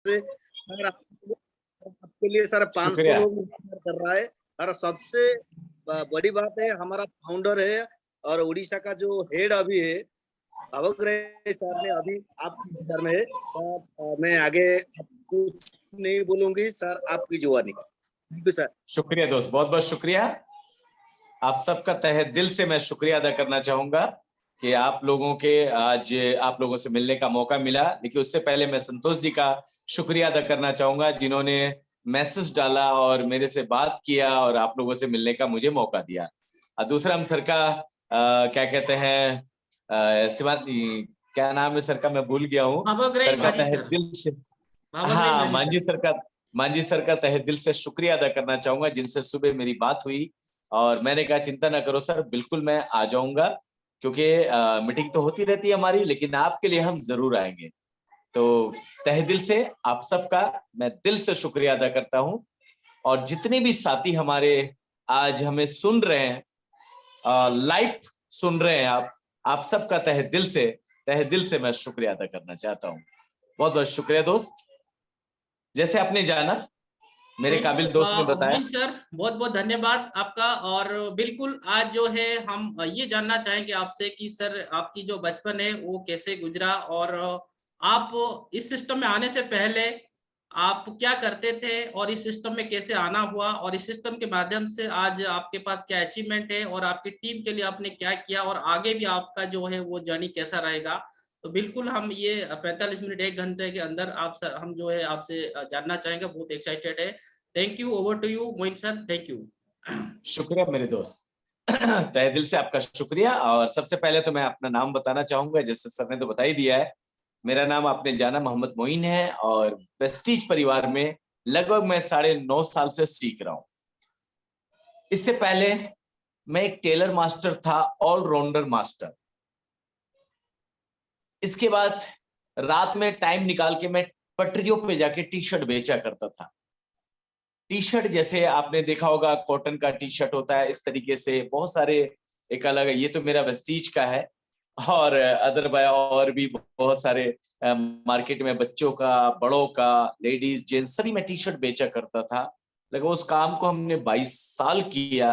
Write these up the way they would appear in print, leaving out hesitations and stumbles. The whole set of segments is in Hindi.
से सर आपके लिए सर 500 शुक्रिया। लोग इंतजार कर रहा है। और सबसे बड़ी बात है, हमारा फाउंडर है और उड़ीसा का जो हेड अभी है भावग्रह सर ने अभी आपके इंतजार में है। सर मैं आगे कुछ नहीं बोलूंगी सर, आपकी जुबानी। Thank you sir. शुक्रिया दोस्त, बहुत बहुत शुक्रिया। आप सबका तहे दिल से मैं शुक्रिया अदा करना चाहूंगा कि आप लोगों के आज आप लोगों से मिलने का मौका मिला। लेकिन उससे पहले मैं संतोष जी का शुक्रिया अदा करना चाहूंगा जिन्होंने मैसेज डाला और मेरे से बात किया और आप लोगों से मिलने का मुझे मौका दिया। दूसरा हम सर का क्या कहते हैं शिवानी, क्या नाम है सर का, मैं भूल गया हूँ। भावग्रही सर का मांझी तहे सर। दिल से, भावग्रही हाँ मांझी मांझी सर का तहे दिल से शुक्रिया अदा करना चाहूंगा जिनसे सुबह मेरी बात हुई और मैंने कहा चिंता ना करो सर, बिल्कुल मैं आ जाऊंगा, क्योंकि मीटिंग तो होती रहती है हमारी, लेकिन आपके लिए हम जरूर आएंगे। तो तहे दिल से आप सबका मैं दिल से शुक्रिया अदा करता हूं। और जितने भी साथी हमारे आज हमें सुन रहे हैं, लाइव सुन रहे हैं, आप सबका तहे दिल से मैं शुक्रिया अदा करना चाहता हूं। बहुत बहुत शुक्रिया दोस्त। जैसे आपने जाना, मेरे काबिल दोस्त ने बताया। मोइन सर बहुत बहुत धन्यवाद आपका। और बिल्कुल आज जो है हम ये जानना चाहेंगे आपसे कि सर आपकी जो बचपन है वो कैसे गुजरा, और आप इस सिस्टम में आने से पहले आप क्या करते थे और इस सिस्टम में कैसे आना हुआ, और इस सिस्टम के माध्यम से आज आपके पास क्या अचीवमेंट है और आपकी टीम के लिए आपने क्या किया, और आगे भी आपका जो है वो जर्नी कैसा रहेगा। तो बिल्कुल हम ये 45 मिनट 1 घंटे के अंदर हम जो है आपसे जानना चाहेंगे, बहुत एक्साइटेड है। Thank you, over to you Moin sir, thank you. शुक्रिया मेरे दोस्त, तहे दिल से आपका शुक्रिया। और सबसे पहले तो मैं अपना नाम बताना चाहूंगा, जैसे सर ने तो बता ही दिया है। मेरा नाम आपने जाना मोहम्मद मोइन है और वेस्टीज परिवार में लगभग मैं 9.5 साल से सीख रहा हूं। इससे पहले मैं एक टेलर मास्टर था, ऑलराउंडर मास्टर। इसके बाद रात में टाइम निकाल के मैं पटरियों पे जाके टी शर्ट बेचा करता था। टी शर्ट जैसे आपने देखा होगा कॉटन का टी शर्ट होता है, इस तरीके से बहुत सारे एक अलग है। ये तो मेरा वेस्टीज का है और अदरवाइज और भी बहुत सारे मार्केट में बच्चों का, बड़ों का, लेडीज जेंट्स सभी में टी शर्ट बेचा करता था। लेकिन उस काम को हमने 22 साल किया।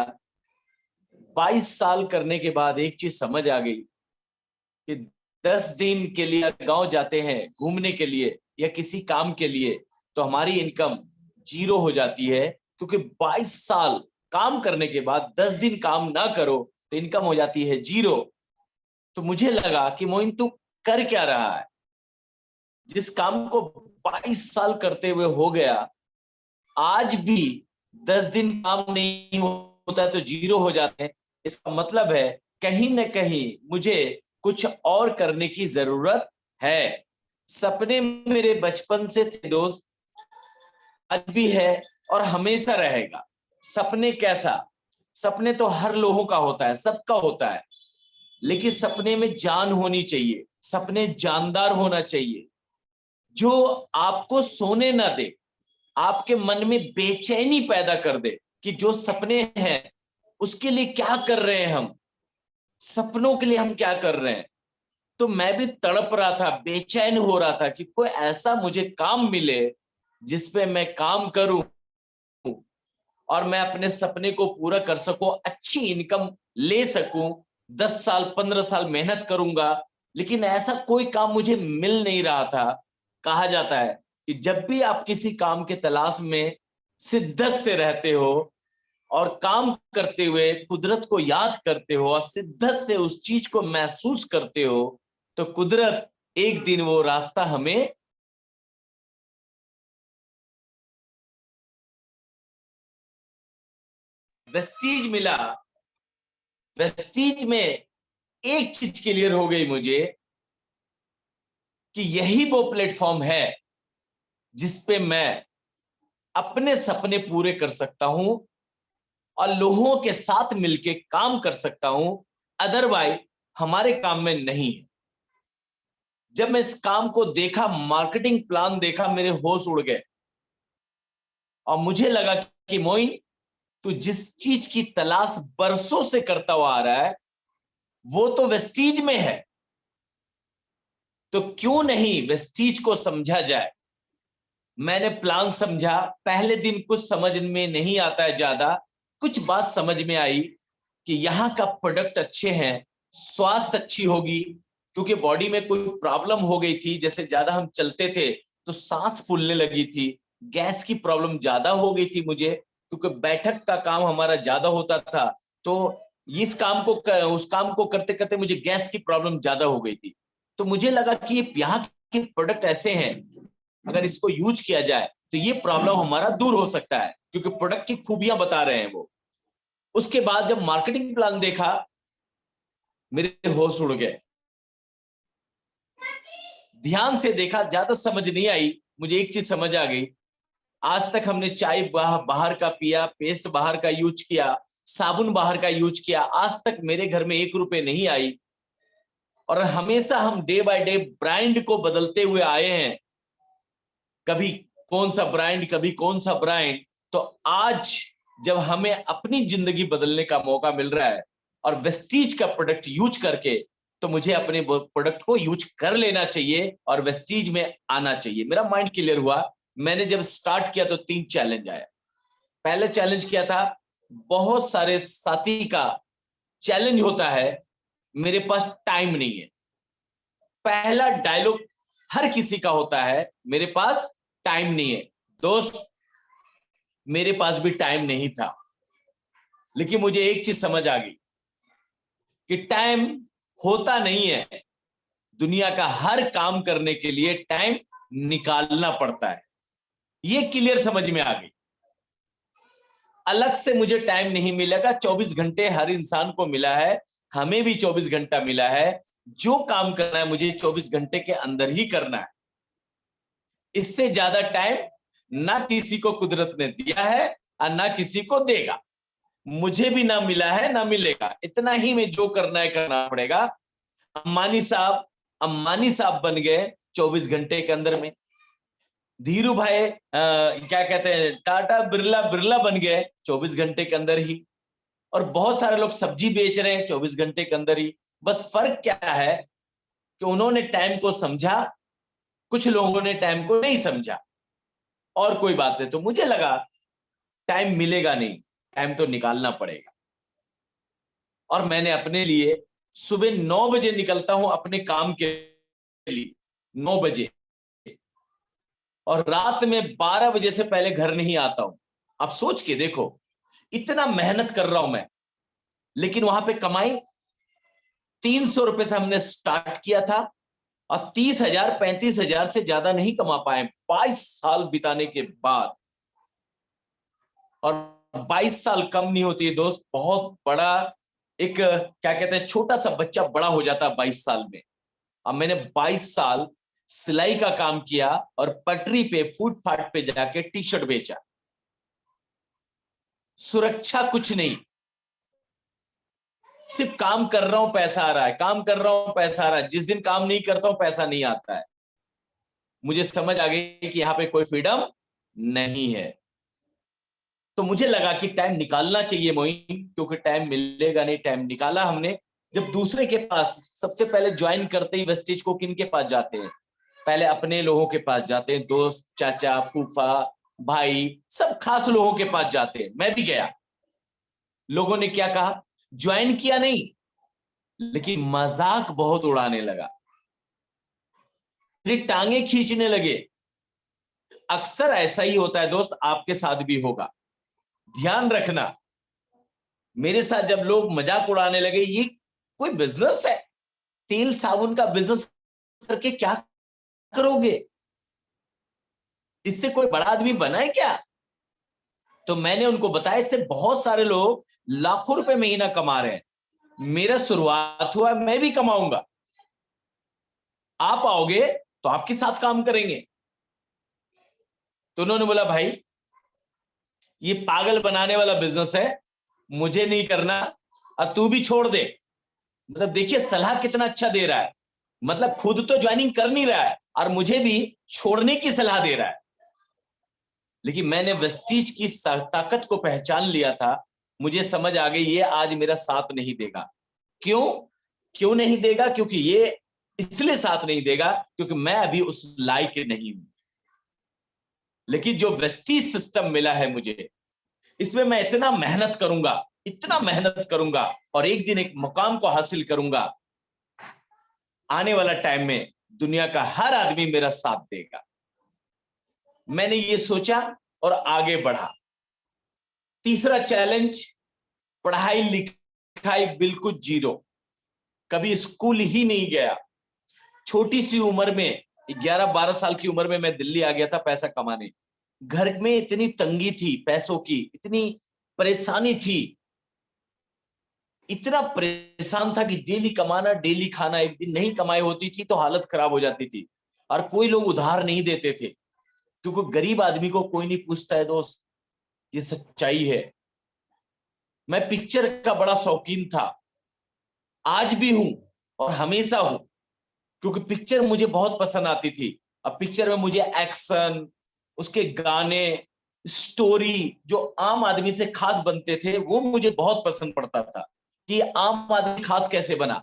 22 साल करने के बाद एक चीज समझ आ गई कि 10 दिन के लिए गांव जाते हैं घूमने के लिए या किसी काम के लिए, तो हमारी इनकम जीरो हो जाती है। क्योंकि 22 साल काम करने के बाद 10 दिन काम ना करो तो इनकम हो जाती है जीरो। तो मुझे लगा कि मोइन तू कर क्या रहा है, जिस काम को 22 साल करते हुए हो गया, आज भी 10 दिन काम नहीं होता है तो जीरो हो जाते हैं। इसका मतलब है कहीं ना कहीं मुझे कुछ और करने की जरूरत है। सपने मेरे बचपन से थे दोस्त, आज भी है और हमेशा रहेगा। सपने कैसा, सपने तो हर लोगों का होता है, सबका होता है, लेकिन सपने में जान होनी चाहिए, सपने जानदार होना चाहिए, जो आपको सोने ना दे, आपके मन में बेचैनी पैदा कर दे कि जो सपने हैं उसके लिए क्या कर रहे हैं हम, सपनों के लिए हम क्या कर रहे हैं। तो मैं भी तड़प रहा था, बेचैन हो रहा था कि कोई ऐसा मुझे काम मिले जिसपे मैं काम करूं और मैं अपने सपने को पूरा कर सकूं, अच्छी इनकम ले सकूं। 10 साल 15 साल मेहनत करूंगा, लेकिन ऐसा कोई काम मुझे मिल नहीं रहा था। कहा जाता है कि जब भी आप किसी काम के तलाश में शिद्दत से रहते हो और काम करते हुए कुदरत को याद करते हो और शिद्दत से उस चीज को महसूस करते हो, तो कुदरत एक दिन वो रास्ता हमें वेस्टीज मिला। वेस्टीज में एक चीज क्लियर हो गई मुझे कि यही वो प्लेटफॉर्म है जिसपे मैं अपने सपने पूरे कर सकता हूं और लोगों के साथ मिलके काम कर सकता हूं, अदरवाइज हमारे काम में नहीं है। जब मैं इस काम को देखा, मार्केटिंग प्लान देखा, मेरे होश उड़ गए और मुझे लगा कि मोइन तू जिस चीज की तलाश बरसों से करता हुआ आ रहा है वो तो वेस्टीज में है, तो क्यों नहीं वेस्टीज को समझा जाए। मैंने प्लान समझा। पहले दिन कुछ समझ में नहीं आता है ज्यादा, कुछ बात समझ में आई कि यहाँ का प्रोडक्ट अच्छे हैं, स्वास्थ्य अच्छी होगी, क्योंकि बॉडी में कोई प्रॉब्लम हो गई थी। जैसे ज्यादा हम चलते थे तो सांस फूलने लगी थी, गैस की प्रॉब्लम ज्यादा हो गई थी मुझे, क्योंकि बैठक का काम हमारा ज्यादा होता था। तो इस काम को उस काम को करते करते मुझे गैस की प्रॉब्लम ज्यादा हो गई थी। तो मुझे लगा कि यहाँ के प्रोडक्ट ऐसे हैं, अगर इसको यूज किया जाए तो ये प्रॉब्लम हमारा दूर हो सकता है, क्योंकि प्रोडक्ट की खूबियां बता रहे हैं वो। उसके बाद जब मार्केटिंग प्लान देखा, मेरे होश उड़ गए। ध्यान से देखा, ज्यादा समझ नहीं आई, मुझे एक चीज समझ आ गई। आज तक हमने चाय बाहर का पिया, पेस्ट बाहर का यूज किया, साबुन बाहर का यूज किया, आज तक मेरे घर में 1 रुपए नहीं आई। और हमेशा हम डे बाय डे ब्रांड को बदलते हुए आए हैं, कभी कौन सा ब्रांड, कभी कौन सा ब्रांड। तो आज जब हमें अपनी जिंदगी बदलने का मौका मिल रहा है और वेस्टीज का प्रोडक्ट यूज करके, तो मुझे अपने प्रोडक्ट को यूज कर लेना चाहिए और वेस्टीज में आना चाहिए। मेरा माइंड क्लियर हुआ। मैंने जब स्टार्ट किया तो 3 चैलेंज आया। पहले चैलेंज किया था, बहुत सारे साथी का चैलेंज होता है, मेरे पास टाइम नहीं है। पहला डायलॉग हर किसी का होता है, मेरे पास टाइम नहीं है। दोस्त, मेरे पास भी टाइम नहीं था, लेकिन मुझे एक चीज समझ आ गई कि टाइम होता नहीं है। दुनिया का हर काम करने के लिए टाइम निकालना पड़ता है। ये क्लियर समझ में आ गई। अलग से मुझे टाइम नहीं मिलेगा। 24 घंटे हर इंसान को मिला है, हमें भी 24 घंटा मिला है। जो काम करना है मुझे 24 घंटे के अंदर ही करना है। इससे ज्यादा टाइम ना किसी को कुदरत ने दिया है और ना किसी को देगा। मुझे भी ना मिला है ना मिलेगा। इतना ही में जो करना है करना पड़ेगा। अंबानी साहब बन गए 24 घंटे के अंदर में। धीरू भाई क्या कहते हैं, टाटा बिरला बन गए 24 घंटे के अंदर ही। और बहुत सारे लोग सब्जी बेच रहे हैं 24 घंटे के अंदर ही। बस फर्क क्या है कि उन्होंने टाइम को समझा, कुछ लोगों ने टाइम को नहीं समझा। और कोई बात नहीं। तो मुझे लगा टाइम मिलेगा नहीं, टाइम तो निकालना पड़ेगा। और मैंने अपने लिए सुबह 9 बजे निकलता हूं अपने काम के लिए, 9 बजे, और रात में 12 बजे से पहले घर नहीं आता हूं। आप सोच के देखो, इतना मेहनत कर रहा हूं मैं, लेकिन वहां पे कमाई 300 रुपए से हमने स्टार्ट किया था और 30,000 35,000 से ज्यादा नहीं कमा पाए 22 साल बिताने के बाद। और 22 साल कम नहीं होती है दोस्त, बहुत बड़ा एक क्या कहते हैं, छोटा सा बच्चा बड़ा हो जाता है 22 साल में। अब मैंने 22 साल सिलाई का काम किया और पटरी पे, फुटपाथ पे जाके टी शर्ट बेचा। सुरक्षा कुछ नहीं, सिर्फ काम कर रहा हूं पैसा आ रहा है, काम कर रहा हूं पैसा आ रहा है। जिस दिन काम नहीं करता हूं पैसा नहीं आता है। मुझे समझ आ गई कि यहां पे कोई फ्रीडम नहीं है। तो मुझे लगा कि टाइम निकालना चाहिए मोइन, क्योंकि टाइम मिलेगा नहीं। टाइम निकाला हमने। जब दूसरे के पास, सबसे पहले ज्वाइन करते ही वेस्टेज को किन के पास जाते हैं? पहले अपने लोगों के पास जाते हैं, दोस्त, चाचा, फूफा, भाई, सब खास लोगों के पास जाते हैं। मैं भी गया। लोगों ने क्या कहा? ज्वाइन किया नहीं, लेकिन मजाक बहुत उड़ाने लगा, मेरी टांगे खींचने लगे। अक्सर ऐसा ही होता है दोस्त, आपके साथ भी होगा। ध्यान रखना, मेरे साथ जब लोग मजाक उड़ाने लगे, ये कोई बिजनेस है, तेल साबुन का बिजनेस करके क्या करोगे? इससे कोई बड़ा आदमी बना है क्या? तो मैंने उनको बताया, इससे बहुत सारे लोग लाखों रुपए महीना कमा रहे हैं। मेरा शुरुआत हुआ, मैं भी कमाऊंगा। आप आओगे तो आपके साथ काम करेंगे। तो उन्होंने बोला, भाई ये पागल बनाने वाला बिजनेस है, मुझे नहीं करना, और तू भी छोड़ दे। मतलब देखिए सलाह कितना अच्छा दे रहा है। मतलब खुद तो ज्वाइनिंग कर नहीं रहा है और मुझे भी छोड़ने की सलाह दे रहा है। लेकिन मैंने वेस्टीज की ताकत को पहचान लिया था। मुझे समझ आ गई ये आज मेरा साथ नहीं देगा। क्यों नहीं देगा? क्योंकि ये इसलिए साथ नहीं देगा क्योंकि मैं अभी उस लायक नहीं हूं। लेकिन जो वेस्टीज सिस्टम मिला है मुझे, इसमें मैं इतना मेहनत करूंगा और एक दिन एक मुकाम को हासिल करूंगा, आने वाला टाइम में दुनिया का हर आदमी मेरा साथ देगा। मैंने ये सोचा और आगे बढ़ा। तीसरा चैलेंज, पढ़ाई लिखाई बिल्कुल जीरो, कभी स्कूल ही नहीं गया। छोटी सी उम्र में 11-12 साल की उम्र में मैं दिल्ली आ गया था पैसा कमाने। घर में इतनी तंगी थी, पैसों की इतनी परेशानी थी, इतना परेशान था कि डेली कमाना डेली खाना, एक दिन नहीं कमाई होती थी तो हालत खराब हो जाती थी। और कोई लोग उधार नहीं देते थे, क्योंकि गरीब आदमी को कोई नहीं पूछता है दोस्त, ये सच्चाई है। मैं पिक्चर का बड़ा शौकीन था, आज भी हूं और हमेशा हूं, क्योंकि पिक्चर मुझे बहुत पसंद आती थी। अब पिक्चर में मुझे एक्शन, उसके गाने, स्टोरी जो आम आदमी से खास बनते थे वो मुझे बहुत पसंद पड़ता था, कि आम आदमी खास कैसे बना,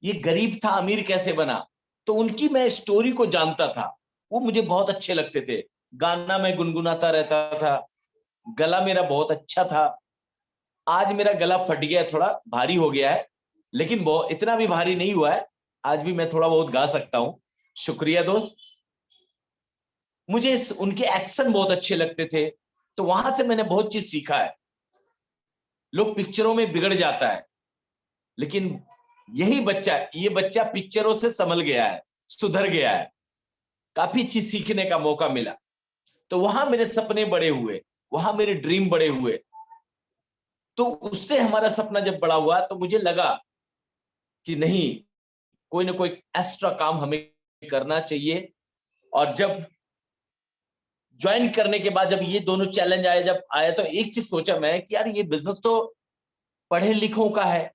ये गरीब था अमीर कैसे बना, तो उनकी मैं स्टोरी को जानता था, वो मुझे बहुत अच्छे लगते थे। गाना मैं गुनगुनाता रहता था, गला मेरा बहुत अच्छा था। आज मेरा गला फट गया, थोड़ा भारी हो गया है, लेकिन बहुत इतना भी भारी नहीं हुआ है, आज भी मैं थोड़ा बहुत गा सकता हूं। शुक्रिया दोस्त। मुझे उनके एक्शन बहुत अच्छे लगते थे, तो वहां से मैंने बहुत चीज सीखा है। लोग पिक्चरों में बिगड़ जाता है, लेकिन ये बच्चा पिक्चरों से संभल गया है, सुधर गया है, काफी चीज सीखने का मौका मिला। तो वहां मेरे सपने बड़े हुए, वहां मेरे ड्रीम बड़े हुए। तो उससे हमारा सपना जब बड़ा हुआ तो मुझे लगा कि नहीं, कोई ना कोई एक्स्ट्रा काम हमें करना चाहिए। और जब ज्वाइन करने के बाद जब ये दोनों चैलेंज आया तो एक चीज सोचा मैं कि यार ये बिजनेस तो पढ़े लिखों का है,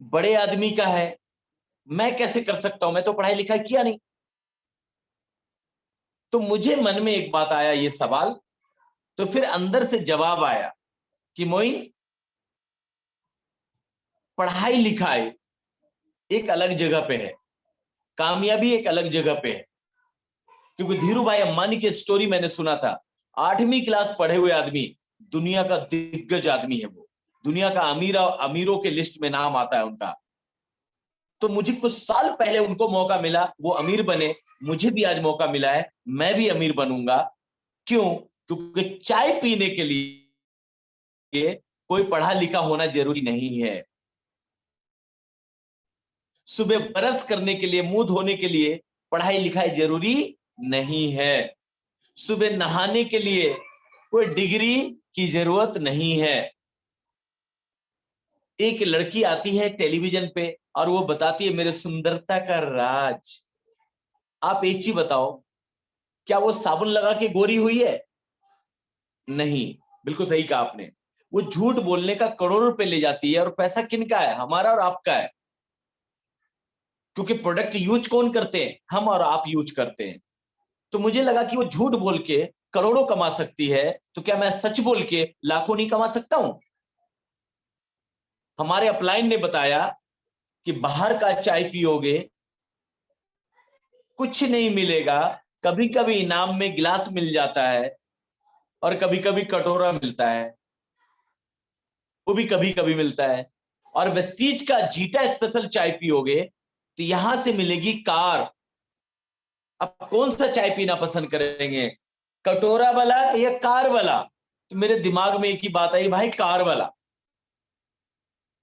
बड़े आदमी का है, मैं कैसे कर सकता हूं, मैं तो पढ़ाई लिखाई किया नहीं। तो मुझे मन में एक बात आया, ये सवाल, तो फिर अंदर से जवाब आया कि मोइन, पढ़ाई लिखाई एक अलग जगह पे है, कामयाबी एक अलग जगह पे है। क्योंकि धीरू भाई अंबानी की स्टोरी मैंने सुना था, 8वीं क्लास पढ़े हुए आदमी, दुनिया का दिग्गज आदमी है वो, दुनिया का अमीरों के लिस्ट में नाम आता है उनका। तो मुझे कुछ साल पहले उनको मौका मिला, वो अमीर बने, मुझे भी आज मौका मिला है, मैं भी अमीर बनूंगा। क्यों? क्योंकि चाय पीने के लिए कोई पढ़ा लिखा होना जरूरी नहीं है, सुबह ब्रश करने के लिए, मुंह धोने के लिए पढ़ाई लिखाई जरूरी नहीं है, सुबह नहाने के लिए कोई डिग्री की जरूरत नहीं है। एक लड़की आती है टेलीविजन पे और वो बताती है मेरे सुंदरता का राज। आप एक चीज बताओ, क्या वो साबुन लगा के गोरी हुई है? नहीं, बिल्कुल सही कहा आपने। वो झूठ बोलने का करोड़ों रुपए ले जाती है, और पैसा किनका है? हमारा और आपका है। क्योंकि प्रोडक्ट यूज कौन करते हैं? हम और आप यूज करते हैं। तो मुझे लगा कि वो झूठ बोल के करोड़ों कमा सकती है, तो क्या मैं सच बोल के लाखों नहीं कमा सकता हूं? हमारे अपलाइन ने बताया कि बाहर का चाय पियोगे कुछ नहीं मिलेगा, कभी कभी इनाम में गिलास मिल जाता है और कभी कभी कटोरा मिलता है, वो भी कभी कभी मिलता है। और वेस्टीज का जीटा स्पेशल चाय पियोगे तो यहां से मिलेगी कार। अब कौन सा चाय पीना पसंद करेंगे, कटोरा वाला या कार वाला? तो मेरे दिमाग में एक ही बात आई, भाई कार वाला।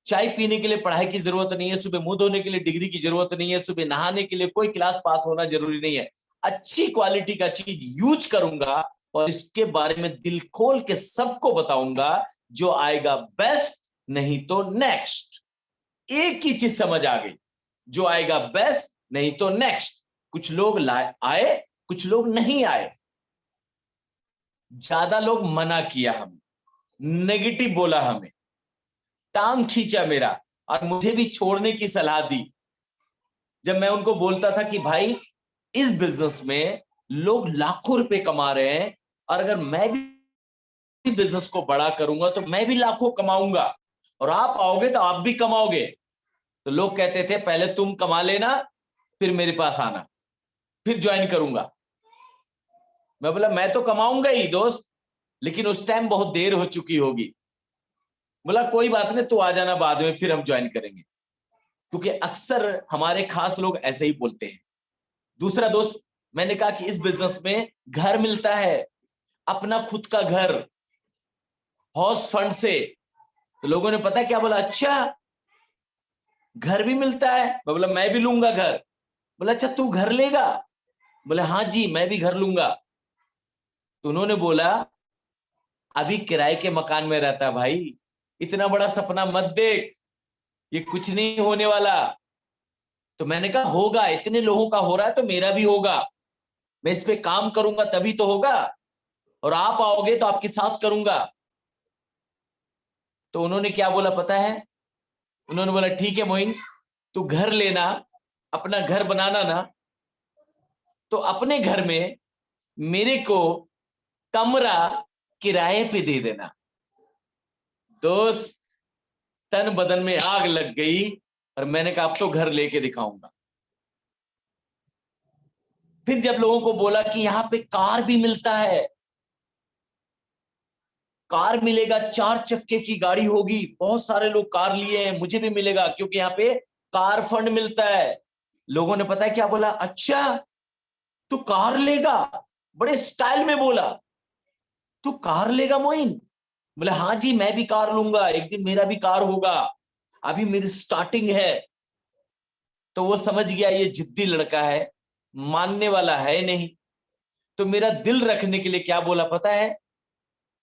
चाय पीने के लिए पढ़ाई की जरूरत नहीं है, सुबह मुंह धोने के लिए डिग्री की जरूरत नहीं है, सुबह नहाने के लिए कोई क्लास पास होना जरूरी नहीं है। अच्छी क्वालिटी का चीज यूज करूंगा और इसके बारे में दिल खोल के सबको बताऊंगा, जो आएगा बेस्ट, नहीं तो नेक्स्ट। एक ही चीज समझ आ गई, जो आएगा बेस्ट नहीं तो नेक्स्ट। कुछ लोग आए, कुछ लोग नहीं आए। ज्यादा लोग मना किया, हमें नेगेटिव बोला, हमें टांग खींचा मेरा, और मुझे भी छोड़ने की सलाह दी। जब मैं उनको बोलता था कि भाई इस बिजनेस में लोग लाखों रुपए कमा रहे हैं, और अगर मैं भी बिजनेस को बड़ा करूंगा तो मैं भी लाखों कमाऊंगा, और आप आओगे तो आप भी कमाओगे। तो लोग कहते थे पहले तुम कमा लेना, फिर मेरे पास आना, फिर ज्वाइन करूंगा। मैं बोला मैं तो कमाऊंगा ही दोस्त, लेकिन उस टाइम बहुत देर हो चुकी होगी। बोला कोई बात नहीं, तू आ जाना बाद में, फिर हम ज्वाइन करेंगे। क्योंकि अक्सर हमारे खास लोग ऐसे ही बोलते हैं। दूसरा दोस्त, मैंने कहा कि इस बिजनेस में घर मिलता है, अपना खुद का घर, हाउस फंड से। तो लोगों ने पता क्या बोला, अच्छा घर भी मिलता है। मैं बोला मैं भी लूंगा घर। बोला अच्छा तू घर लेगा? बोले हाँ जी मैं भी घर लूंगा। तो उन्होंने बोला अभी किराए के मकान में रहता है भाई, इतना बड़ा सपना मत देख, ये कुछ नहीं होने वाला। तो मैंने कहा होगा, इतने लोगों का हो रहा है तो मेरा भी होगा, मैं इस पे काम करूंगा तभी तो होगा, और आप आओगे तो आपके साथ करूंगा। तो उन्होंने क्या बोला पता है, उन्होंने बोला ठीक है मोइन, तू घर लेना, अपना घर बनाना ना, तो अपने घर में मेरे को कमरा किराए पे दे देना। दोस्त तन बदन में आग लग गई, और मैंने कहा अब तो घर लेके दिखाऊंगा। फिर जब लोगों को बोला कि यहां पे कार भी मिलता है, कार मिलेगा, 4 चक्के की गाड़ी होगी, बहुत सारे लोग कार लिए हैं, मुझे भी मिलेगा क्योंकि यहाँ पे कार फंड मिलता है। लोगों ने पता है क्या बोला, अच्छा तू कार लेगा? बड़े स्टाइल में बोला, तू कार लेगा मोइन? बोले हाँ जी मैं भी कार लूंगा, एक दिन मेरा भी कार होगा, अभी मेरी स्टार्टिंग है। तो वो समझ गया ये जिद्दी लड़का है, मानने वाला है नहीं। तो मेरा दिल रखने के लिए क्या बोला पता है,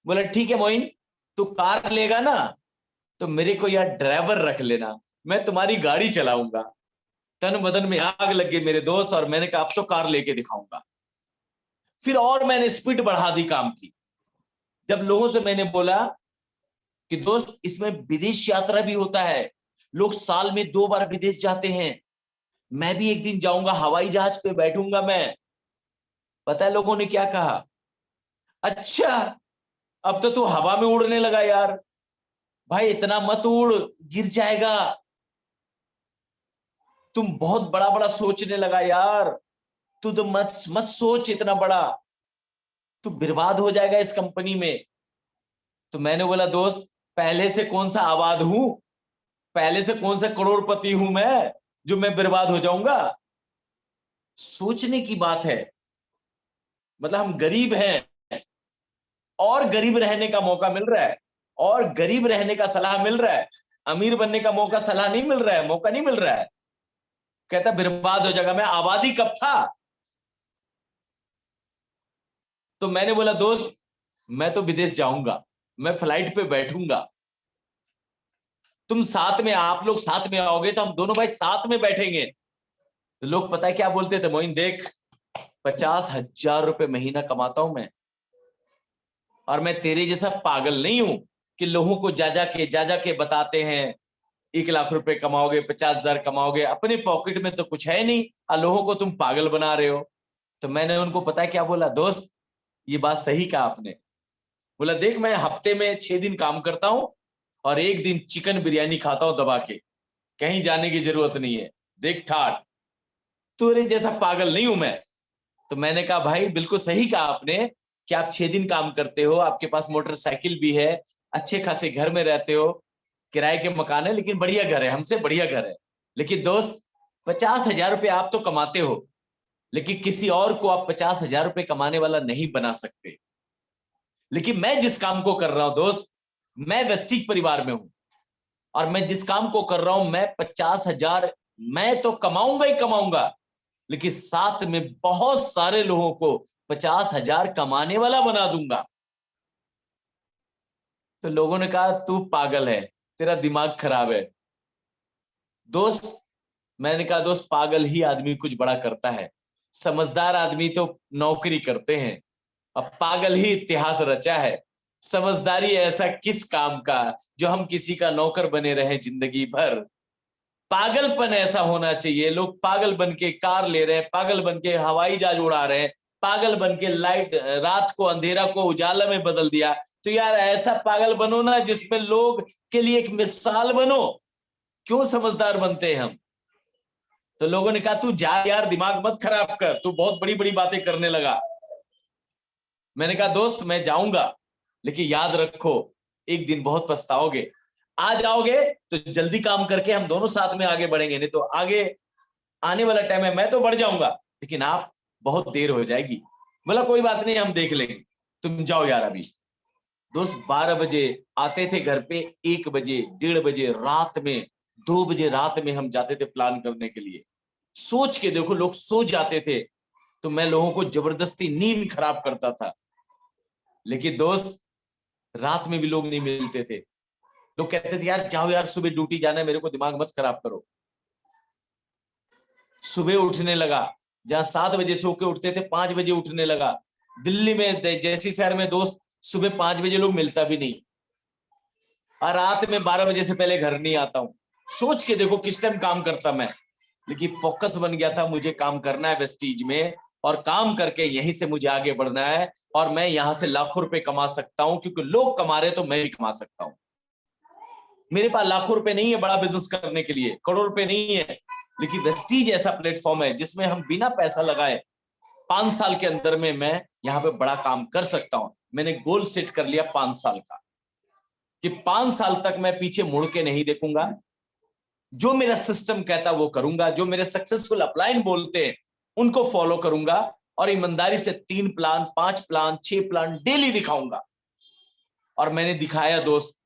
बोला ठीक है मोइन, तू कार लेगा ना, तो मेरे को यार ड्राइवर रख लेना, मैं तुम्हारी गाड़ी चलाऊंगा। तन बदन में आग लग गई मेरे दोस्त, और मैंने कहा अब तो कार लेके दिखाऊंगा। फिर और मैंने स्पीड बढ़ा दी काम की। जब लोगों से मैंने बोला कि दोस्त इसमें विदेश यात्रा भी होता है, लोग साल में 2 बार विदेश जाते हैं, मैं भी एक दिन जाऊंगा, हवाई जहाज पे बैठूंगा मैं। पता है लोगों ने क्या कहा, अच्छा अब तो तू हवा में उड़ने लगा यार, भाई इतना मत उड़, गिर जाएगा, तुम बहुत बड़ा बड़ा सोचने लगा यार, तू तो मत मत सोच इतना बड़ा, तू बर्बाद हो जाएगा इस कंपनी में। तो मैंने बोला दोस्त पहले से कौन सा आबाद हूं, पहले से कौन सा करोड़पति हूं मैं जो मैं बर्बाद हो जाऊंगा? सोचने की बात है। मतलब हम गरीब हैं और गरीब रहने का मौका मिल रहा है, और गरीब रहने का सलाह मिल रहा है, अमीर बनने का मौका सलाह नहीं मिल रहा है, मौका नहीं मिल रहा है। कहता बर्बाद हो जाएगा, मैं आबादी कब था? तो मैंने बोला दोस्त मैं तो विदेश जाऊंगा, मैं फ्लाइट पे बैठूंगा, तुम साथ में, आप लोग साथ में आओगे तो हम दोनों भाई साथ में बैठेंगे। तो लोग पता है क्या बोलते थे, मोइन देख 50,000 रुपए महीना कमाता हूं मैं, और मैं तेरे जैसा पागल नहीं हूं कि लोगों को जा जा के बताते हैं 1 लाख रुपए कमाओगे, 50,000 कमाओगे, अपने पॉकेट में तो कुछ है नहीं और लोगों को तुम पागल बना रहे हो। तो मैंने उनको पता है क्या बोला, दोस्त ये बात सही कहा आपने। बोला देख मैं हफ्ते में 6 दिन काम करता हूं और 1 दिन चिकन बिरयानी खाता हूं दबा के, कहीं जाने की जरूरत नहीं है, देख ठाट, तेरे जैसा पागल नहीं हूं मैं। तो मैंने कहा भाई बिल्कुल सही कहा आपने कि आप 6 दिन काम करते हो, आपके पास मोटरसाइकिल भी है, अच्छे खासे घर में रहते हो, किराए के मकान है, लेकिन बढ़िया घर है, हमसे बढ़िया घर है। लेकिन दोस्त 50,000 रुपये आप तो कमाते हो, लेकिन किसी और को आप 50,000 रुपये कमाने वाला नहीं बना सकते। लेकिन मैं जिस काम को कर रहा हूं दोस्त, मैं वेस्टिज परिवार में हूं, और मैं जिस काम को कर रहा हूं मैं 50,000 मैं तो कमाऊंगा ही कमाऊंगा, लेकिन साथ में बहुत सारे लोगों को 50,000 कमाने वाला बना दूंगा। तो लोगों ने कहा तू पागल है, तेरा दिमाग खराब है। दोस्त मैंने कहा दोस्त पागल ही आदमी कुछ बड़ा करता है, समझदार आदमी तो नौकरी करते हैं, अब पागल ही इतिहास रचा है। समझदारी ऐसा किस काम का जो हम किसी का नौकर बने रहे जिंदगी भर। पागलपन ऐसा होना चाहिए, लोग पागल बन के कार ले रहे हैं, पागल बन के हवाई जहाज उड़ा रहे हैं, पागल बन के लाइट रात को अंधेरा को उजाला में बदल दिया। तो यार ऐसा पागल बनो ना जिसमें लोग के लिए एक मिसाल बनो। क्यों समझदार बनते हैं हम? तो लोगों ने कहा तू जा यार, दिमाग मत खराब कर, तू बहुत बड़ी बड़ी बातें करने लगा। मैंने कहा दोस्त मैं जाऊंगा, लेकिन याद रखो एक दिन बहुत पछताओगे। आ जाओगे तो जल्दी काम करके हम दोनों साथ में आगे बढ़ेंगे, नहीं तो आगे आने वाला टाइम है मैं तो बढ़ जाऊंगा लेकिन आप बहुत देर हो जाएगी। बोला कोई बात नहीं हम देख लेंगे, तुम जाओ यार अभी। दोस्त 12 बजे आते थे घर पे, 1 बजे 1:30 बजे रात में, 2 बजे रात में हम जाते थे प्लान करने के लिए। सोच के देखो लोग सो जाते थे तो मैं लोगों को जबरदस्ती नींद खराब करता था। लेकिन दोस्त रात में भी लोग नहीं मिलते थे। लोग कहते थे यार जाओ यार सुबह ड्यूटी जाना है, मेरे को दिमाग मत खराब करो। सुबह उठने लगा, जहां 7 बजे सो के उठते थे 5 बजे उठने लगा। दिल्ली में जैसी शहर में दोस्त सुबह 5 बजे लोग मिलता भी नहीं, और रात में 12 बजे से पहले घर नहीं आता हूं। सोच के देखो किस टाइम काम करता मैं, लेकिन फोकस बन गया था मुझे काम करना है वेस्टीज में, और काम करके यहीं से मुझे आगे बढ़ना है, और मैं यहां से लाखों रुपए कमा सकता हूं क्योंकि लोग कमा रहे तो मैं भी कमा सकता हूं। मेरे पास लाखों रुपए नहीं है बड़ा बिजनेस करने के लिए, करोड़ रुपए नहीं है, लेकिन वेस्टीज ऐसा प्लेटफॉर्म है जिसमें हम बिना पैसा लगाए 5 साल के अंदर में मैं यहाँ पे बड़ा काम कर सकता हूं। मैंने गोल सेट कर लिया 5 साल का कि 5 साल तक मैं पीछे मुड़ के नहीं देखूंगा, जो मेरा सिस्टम कहता वो करूंगा, जो मेरे सक्सेसफुल अपलाइन बोलते हैं उनको फॉलो करूंगा, और ईमानदारी से 3 प्लान 5 प्लान 6 प्लान डेली दिखाऊंगा। और मैंने दिखाया दोस्त,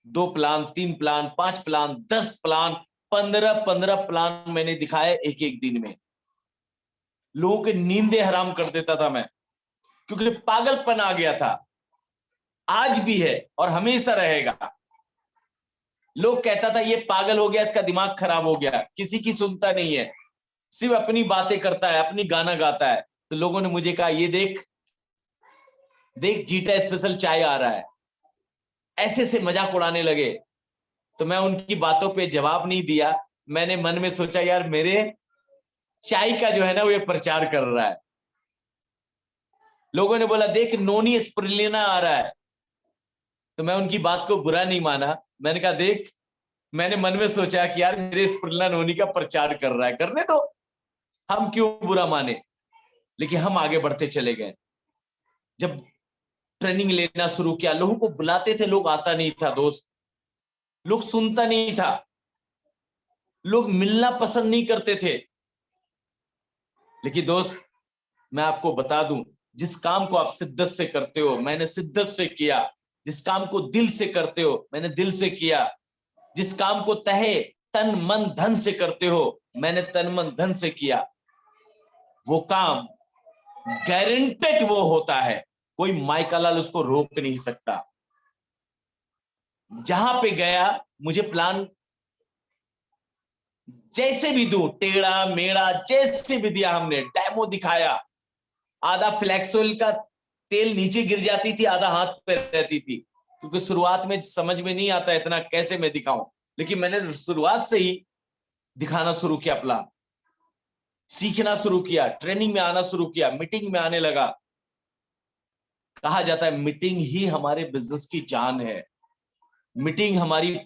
2 plan 3 plan 5 plan 10 plan 15 plan मैंने दिखाए एक एक दिन में। लोगों की नींदें हराम कर देता था मैं, क्योंकि पागलपन आ गया था। आज भी है और हमेशा रहेगा। लोग कहता था ये पागल हो गया, इसका दिमाग खराब हो गया, किसी की सुनता नहीं है, सिर्फ अपनी बातें करता है, अपनी गाना गाता है। तो लोगों ने मुझे कहा ये देख देख जीटा स्पेशल चाय आ रहा है, ऐसे से मजाक उड़ाने लगे। तो मैं उनकी बातों पे जवाब नहीं दिया। मैंने मन में सोचा यार मेरे चाय का जो है ना वो ये प्रचार कर रहा है। लोगों ने बोला देख नोनी स्प्रुलिना आ रहा है, तो मैं उनकी बात को बुरा नहीं माना। मैंने कहा देख, मैंने मन में सोचा कि यार मेरे स्प्रुलिना नोनी का प्रचार कर रहा है, करने तो, हम क्यों बुरा माने। लेकिन हम आगे बढ़ते चले गए। जब ट्रेनिंग लेना शुरू किया, लोगों को बुलाते थे, लोग आता नहीं था दोस्त, लोग सुनता नहीं था, लोग मिलना पसंद नहीं करते थे। लेकिन दोस्त मैं आपको बता दूं, जिस काम को आप शिद्दत से करते हो मैंने शिद्दत से किया, जिस काम को दिल से करते हो मैंने दिल से किया, जिस काम को तहे तन मन धन से करते हो मैंने तन मन धन से किया, वो काम गारंटेड वो होता है, कोई माइकालाल उसको रोक नहीं सकता। जहां पे गया मुझे प्लान जैसे भी दूं, टेढ़ा मेढ़ा जैसे भी दिया, हमने डेमो दिखाया। आधा फ्लैक्सोइल का तेल नीचे गिर जाती थी, आधा हाथ पे रहती थी, क्योंकि शुरुआत में समझ में नहीं आता इतना कैसे मैं दिखाऊं। लेकिन मैंने शुरुआत से ही दिखाना शुरू किया, प्लान सीखना शुरू किया, ट्रेनिंग में आना शुरू किया, मीटिंग में आने लगा। कहा जाता है मीटिंग ही हमारे बिजनेस की जान है। मीटिंग हमारी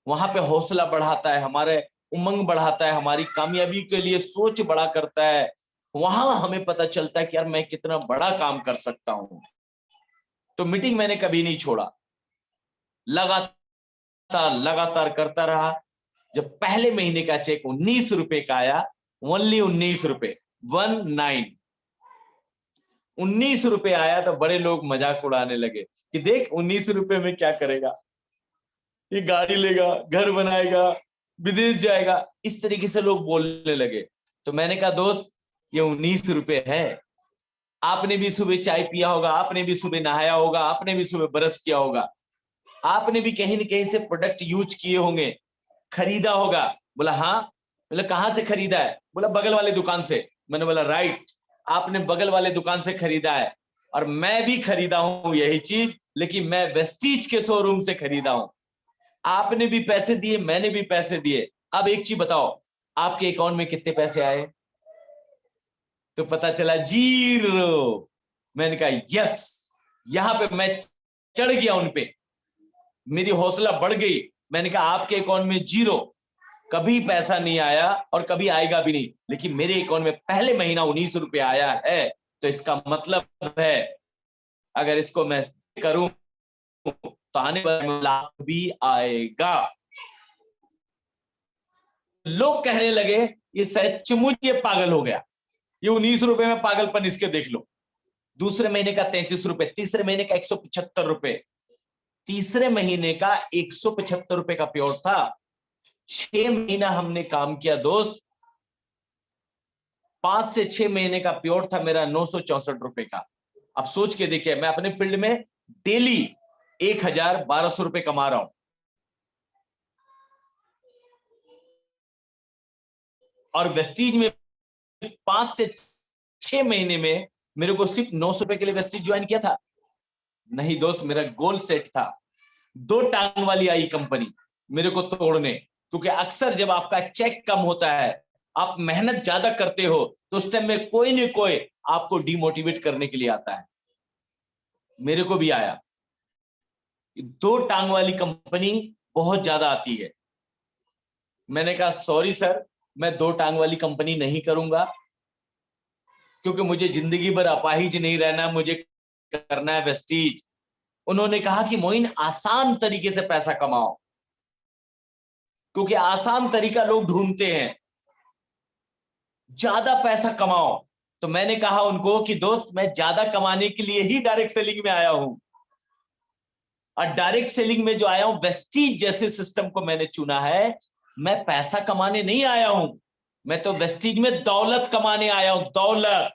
वहां पे हौसला बढ़ाता है, हमारे उमंग बढ़ाता है, हमारी कामयाबी के लिए सोच बड़ा करता है। वहां हमें पता चलता है कि यार मैं कितना बड़ा काम कर सकता हूं। तो मीटिंग मैंने कभी नहीं छोड़ा, लगातार करता रहा। जब पहले महीने का चेक 19 रुपए का आया, ओनली 19 रुपए, 19 रुपए आया, तो बड़े लोग मजाक उड़ाने लगे कि देख 19 रुपए में क्या करेगा, ये गाड़ी लेगा, घर बनाएगा, विदेश जाएगा, इस तरीके से लोग बोलने लगे। तो मैंने कहा दोस्त ये 19 रुपए है। आपने भी सुबह चाय पिया होगा, आपने भी सुबह नहाया होगा, आपने भी सुबह ब्रश किया होगा, आपने भी कहीं न कहीं से प्रोडक्ट यूज किए होंगे, खरीदा होगा। बोला हाँ। बोला कहां से खरीदा है? बोला बगल वाले दुकान से। मैंने बोला राइट, आपने बगल वाले दुकान से खरीदा है, और मैं भी खरीदा हूं यही चीज, लेकिन मैं वेस्टीज के शोरूम से खरीदा हूं। आपने भी पैसे दिए, मैंने भी पैसे दिए। अब एक चीज बताओ, आपके अकाउंट में कितने पैसे आए? तो पता चला 0। मैंने कहा यस, यहां पे मैं चढ़ गया उन पे, मेरी हौसला बढ़ गई। मैंने कहा आपके अकाउंट में 0, कभी पैसा नहीं आया और कभी आएगा भी नहीं, लेकिन मेरे अकाउंट में पहले महीना 19 रुपए आया है, तो इसका मतलब है अगर इसको मैं करूं तो आने वाला लाभ भी आएगा। लोग कहने लगे ये सचमुच ये पागल हो गया, ये 19 रुपए में पागलपन इसके देख लो। दूसरे महीने का 33 रुपए, तीसरे महीने का 175 रुपए, तीसरे महीने का 175 रुपए का प्योर था। 6 महीना हमने काम किया दोस्त, 5 से 6 महीने का प्योर था मेरा 964 रुपए का। अब सोच के देखिए, मैं अपने फील्ड में डेली 1000-1200 रुपए कमा रहा हूं, और वेस्टीज में 5 से 6 महीने में मेरे को सिर्फ 900 रुपए के लिए वेस्टीज ज्वाइन किया था। नहीं दोस्त, मेरा गोल सेट था 2 टांग वाली आई कंपनी मेरे को तोड़ने, क्योंकि अक्सर जब आपका चेक कम होता है, आप मेहनत ज्यादा करते हो, तो उस टाइम में कोई न कोई आपको डिमोटिवेट करने के लिए आता है। मेरे को भी आया। 2 टांग वाली कंपनी बहुत ज्यादा आती है। मैंने कहा सॉरी सर, मैं 2 टांग वाली कंपनी नहीं करूंगा, क्योंकि मुझे जिंदगी भर अपाहिज नहीं रहना, मुझे करना है वेस्टीज। उन्होंने कहा कि मोइन आसान तरीके से पैसा कमाओ, क्योंकि आसान तरीका लोग ढूंढते हैं, ज्यादा पैसा कमाओ। तो मैंने कहा उनको कि दोस्त, मैं ज्यादा कमाने के लिए ही डायरेक्ट सेलिंग में आया हूं, और डायरेक्ट सेलिंग में जो आया हूं, वेस्टीज जैसे सिस्टम को मैंने चुना है। मैं पैसा कमाने नहीं आया हूं, मैं तो वेस्टीज में दौलत कमाने आया हूं, दौलत।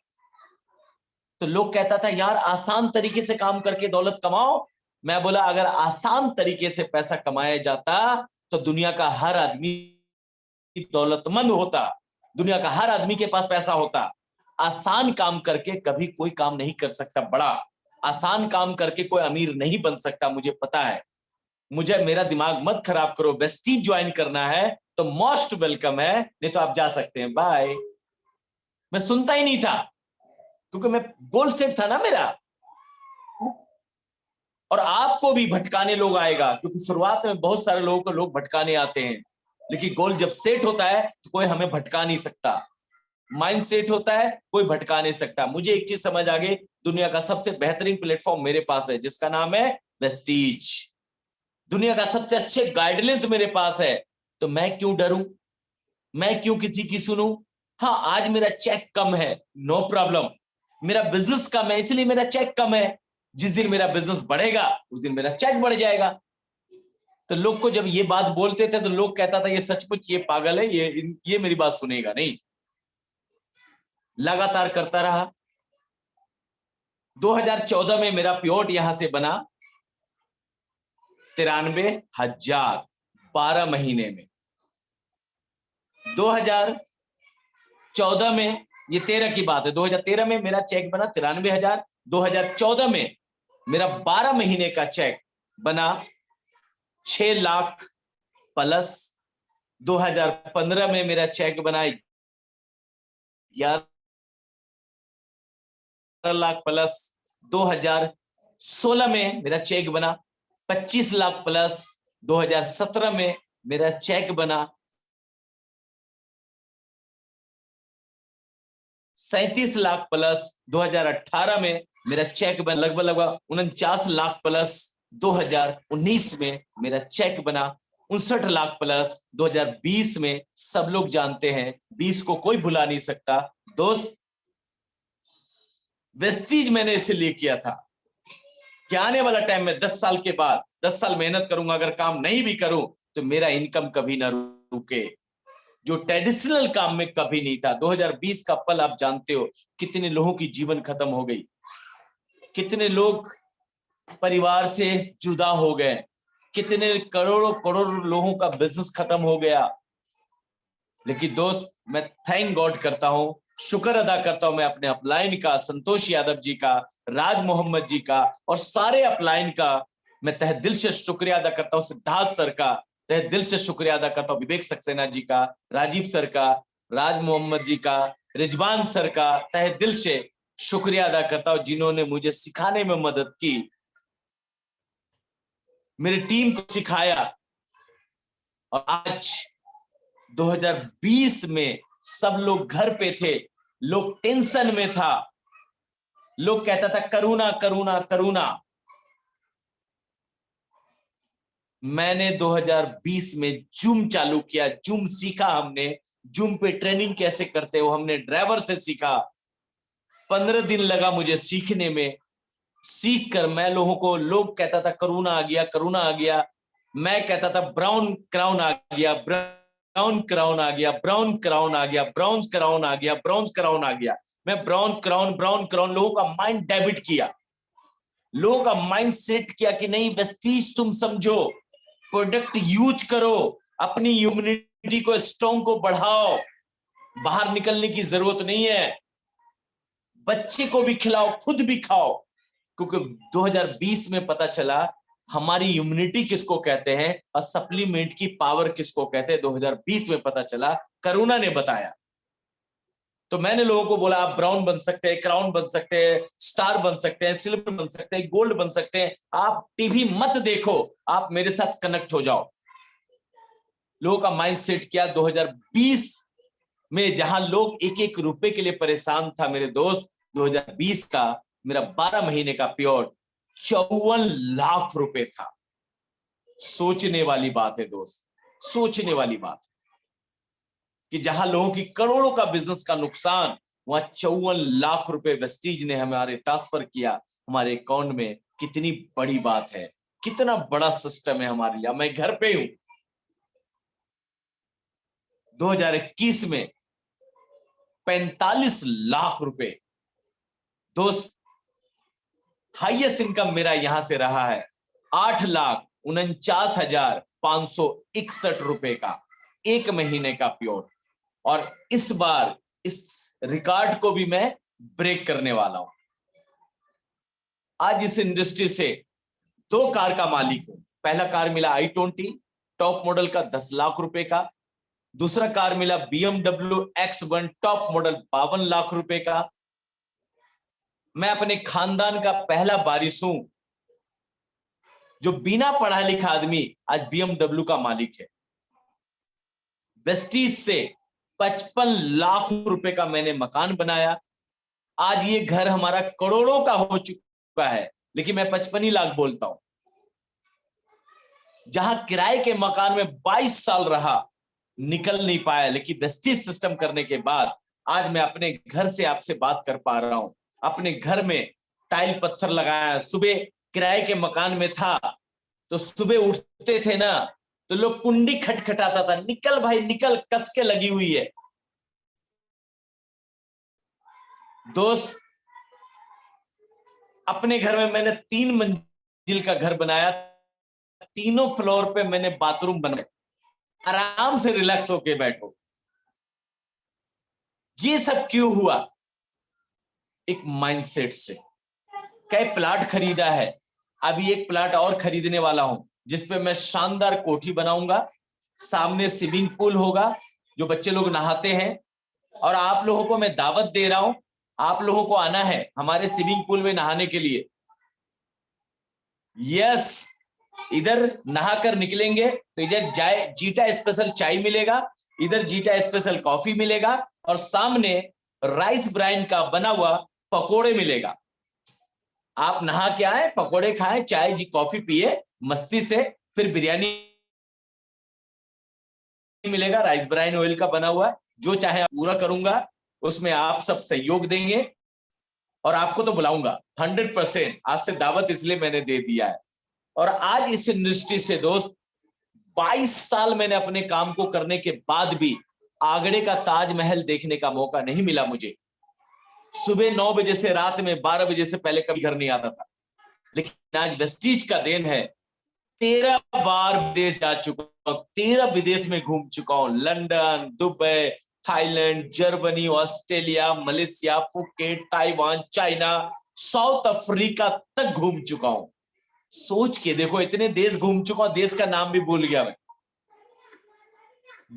तो लोग कहता था यार आसान तरीके से काम करके दौलत कमाओ। मैं बोला अगर आसान तरीके से पैसा कमाया जाता तो दुनिया का हर आदमी दौलतमंद होता, दुनिया का हर आदमी के पास पैसा होता। आसान काम करके कभी कोई काम नहीं कर सकता बड़ा, आसान काम करके कोई अमीर नहीं बन सकता, मुझे पता है। मुझे मेरा दिमाग मत खराब करो, वेस्टीज ज्वाइन करना है तो मोस्ट वेलकम है, नहीं तो आप जा सकते हैं, बाय। मैं सुनता ही नहीं था, क्योंकि मैं गोल सेट था ना मेरा। और आपको भी भटकाने लोग आएगा, क्योंकि शुरुआत में बहुत सारे लोगों को लोग भटकाने आते हैं, लेकिन गोल जब सेट होता है तो कोई हमें भटका नहीं सकता। माइंड सेट होता है, कोई भटका नहीं सकता। मुझे एक चीज समझ आ गई, दुनिया का सबसे बेहतरीन प्लेटफॉर्म मेरे पास है, जिसका नाम है वेस्टीज। दुनिया का सबसे अच्छे गाइडलाइंस मेरे पास है, तो मैं क्यों डरूं, मैं क्यों किसी की सुनूं। हाँ, आज मेरा चेक कम है, नो प्रॉब्लम, मेरा बिजनेस कम है इसलिए मेरा चेक कम है। जिस दिन मेरा बिजनेस बढ़ेगा उस दिन मेरा चेक बढ़ जाएगा। तो लोग को जब ये बात बोलते थे तो लोग कहता था ये सचमुच ये पागल है, ये मेरी बात सुनेगा नहीं। लगातार करता रहा। 2014 में मेरा प्योट यहां से बना 93,000 12 महीने में। 2014 में, ये 13 की बात है, 2013 में मेरा चेक बना 93,000। 2014 में मेरा 12 महीने का चेक बना 6 लाख प्लस। 2015 में मेरा चेक बना 11 लाख प्लस। 2016 में मेरा चेक बना 25 लाख प्लस। 2017 में मेरा चेक बना 37 लाख प्लस। 2018 में मेरा चेक बना लगभग 49 लाख प्लस। 2019 में मेरा चेक बना 59 लाख प्लस। 2020 में सब लोग जानते हैं, 20 को कोई भुला नहीं सकता दोस्त। वेस्टीज मैंने इसलिए किया था कि आने वाला टाइम में 10 साल के बाद, 10 साल मेहनत करूंगा, अगर काम नहीं भी करूं तो मेरा इनकम कभी ना रुके, जो ट्रेडिशनल काम में कभी नहीं था। 2020 का पल आप जानते हो, कितने लोगों की जीवन खत्म हो गई, कितने लोग परिवार से जुदा हो गए, कितने करोड़ों करोड़ों लोगों का बिजनेस खत्म हो गया। लेकिन दोस्त, मैं थैंक गॉड करता हूं, शुक्र अदा करता हूं मैं अपने अपलाइन का, संतोष यादव जी का, राज मोहम्मद जी का, और सारे अपलाइन का मैं तहे दिल से शुक्रिया अदा करता हूं। सिद्धार्थ सर का तहे दिल से शुक्रिया अदा करता हूं, विवेक सक्सेना जी का, राजीव सर का, राज मोहम्मद जी का, रिजवान सर का तहे दिल से शुक्रिया अदा करता हूं, जिन्होंने मुझे सिखाने में मदद की, मेरी टीम को सिखाया। और आज 2020 में सब लोग घर पे थे, लोग टेंशन में था, लोग कहता था करुणा करुणा करुणा। मैंने 2020 में जूम चालू किया, जूम सीखा हमने, जूम पे ट्रेनिंग कैसे करते हो हमने ड्राइवर से सीखा। 15 दिन लगा मुझे सीखने में। सीख कर मैं लोगों को, लोग कहता था करुणा आ गया करुणा आ गया, मैं कहता था ब्राउन क्राउन आ गया, ब्राउन क्राउन आ गया, ब्राउन क्राउन आ गया, ब्राउन क्राउन आ गया, ब्राउन क्राउन आ गया। मैं ब्राउन क्राउन, लोगों का माइंड डाइवर्ट किया, लोगों का माइंड सेट किया कि नहीं वेस्टीज तुम समझो, प्रोडक्ट यूज करो, अपनी इम्यूनिटी को स्ट्रॉन्ग को बढ़ाओ, बाहर निकलने की जरूरत नहीं है, बच्चे को भी खिलाओ खुद भी खाओ। क्योंकि 2020 में पता चला हमारी इम्यूनिटी किसको कहते हैं और सप्लीमेंट की पावर किसको कहते हैं, 2020 में पता चला, करुणा ने बताया। तो मैंने लोगों को बोला आप ब्राउन बन सकते हैं, क्राउन बन सकते हैं, स्टार बन सकते हैं, सिल्वर बन सकते हैं, गोल्ड बन सकते हैं, आप टीवी मत देखो, आप मेरे साथ कनेक्ट हो जाओ। लोगों का माइंड सेट किया। 2020 में जहां लोग एक एक रुपए के लिए परेशान था मेरे दोस्त, 2020 का मेरा 12 महीने का प्योर 54 लाख रुपए था। सोचने वाली बात है दोस्त, सोचने वाली बात कि जहां लोगों की करोड़ों का बिजनेस का नुकसान, वहां 54 लाख रुपए वेस्टीज ने हमारे ट्रांसफर किया हमारे अकाउंट में। कितनी बड़ी बात है, कितना बड़ा सिस्टम है हमारे लिए। मैं घर पे हूं। 2021 में 45 लाख रुपए दोस्त, हाईएस्ट इनकम मेरा यहां से रहा है 8,49,561 रुपए का एक महीने का प्योर। और इस बार इस रिकॉर्ड को भी मैं ब्रेक करने वाला हूं। आज इस इंडस्ट्री से 2 कार का मालिक हूं। पहला कार मिला i20 टॉप मॉडल का 10 लाख रुपए का, दूसरा कार मिला BMW X1 top model 52 lakh रुपए का। मैं अपने खानदान का पहला वारिस हूं जो बिना पढ़ा लिखा आदमी आज BMW का मालिक है। वेस्टीज से 55 लाख रुपए का मैंने मकान बनाया। आज ये घर हमारा करोड़ों का हो चुका है, लेकिन मैं 55 ही लाख बोलता हूं। जहां किराए के मकान में 22 साल रहा, निकल नहीं पाया, लेकिन वेस्टीज सिस्टम करने के बाद आज मैं अपने घर से आपसे बात कर पा रहा हूं। अपने घर में टाइल पत्थर लगाया। सुबह किराए के मकान में था तो सुबह उठते थे ना तो लोग कुंडी खटखटाता था, निकल भाई निकल, कस के लगी हुई है। दोस्त अपने घर में मैंने 3 मंजिल का घर बनाया, तीनों फ्लोर पे मैंने बाथरूम बनाए। आराम से रिलैक्स होके बैठो। ये सब क्यों हुआ? एक माइंडसेट से। कई प्लाट खरीदा है, अभी एक प्लाट और खरीदने वाला हूं जिसपे मैं शानदार कोठी बनाऊंगा, सामने स्विमिंग पूल होगा जो बच्चे लोग नहाते हैं। और आप लोगों को मैं दावत दे रहा हूं, आप लोगों को आना है हमारे स्विमिंग पूल में नहाने के लिए। यस, इधर नहाकर निकलेंगे तो इधर जीटा स्पेशल चाय मिलेगा, इधर जीटा स्पेशल कॉफी मिलेगा और सामने राइस ब्राइन का बना हुआ पकोड़े मिलेगा। आप नहा के आए, पकोड़े खाएं, चाय जी कॉफी पिए मस्ती से, फिर बिरयानी मिलेगा राइस ब्राइन ऑयल का बना हुआ। जो चाहे पूरा करूंगा, उसमें आप सब सहयोग देंगे और आपको तो बुलाऊंगा 100%। आज से दावत इसलिए मैंने दे दिया है। और आज इस इंडस्ट्री से दोस्त 22 साल मैंने अपने काम को करने के बाद भी आगरे का ताजमहल देखने का मौका नहीं मिला मुझे। सुबह 9 बजे से रात में 12 बजे से पहले कभी घर नहीं आता था। लेकिन आज वेस्टीज का देन है, 13 बार विदेश जा चुका हूं, 13 विदेश में घूम चुका हूं। London, Dubai, Thailand, Germany, Australia, Malaysia, Phuket, Taiwan, China, south Africa तक घूम चुका हूं। सोच के देखो, इतने देश घूम चुका हूं, देश का नाम भी भूल गया मैं।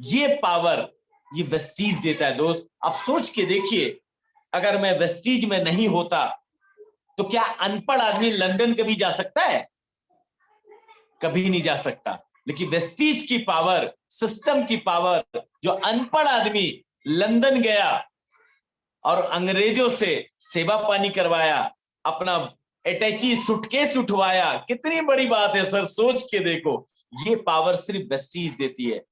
ये पावर ये वेस्टीज देता है दोस्त। आप सोच के देखिए, अगर मैं वेस्टीज में नहीं होता तो क्या अनपढ़ आदमी लंदन कभी जा सकता है? कभी नहीं जा सकता। लेकिन वेस्टीज की पावर, सिस्टम की पावर, जो अनपढ़ आदमी लंदन गया और अंग्रेजों से सेवा पानी करवाया, अपना अटैची सूटकेस उठवाया। कितनी बड़ी बात है सर, सोच के देखो। ये पावर सिर्फ वेस्टीज देती है,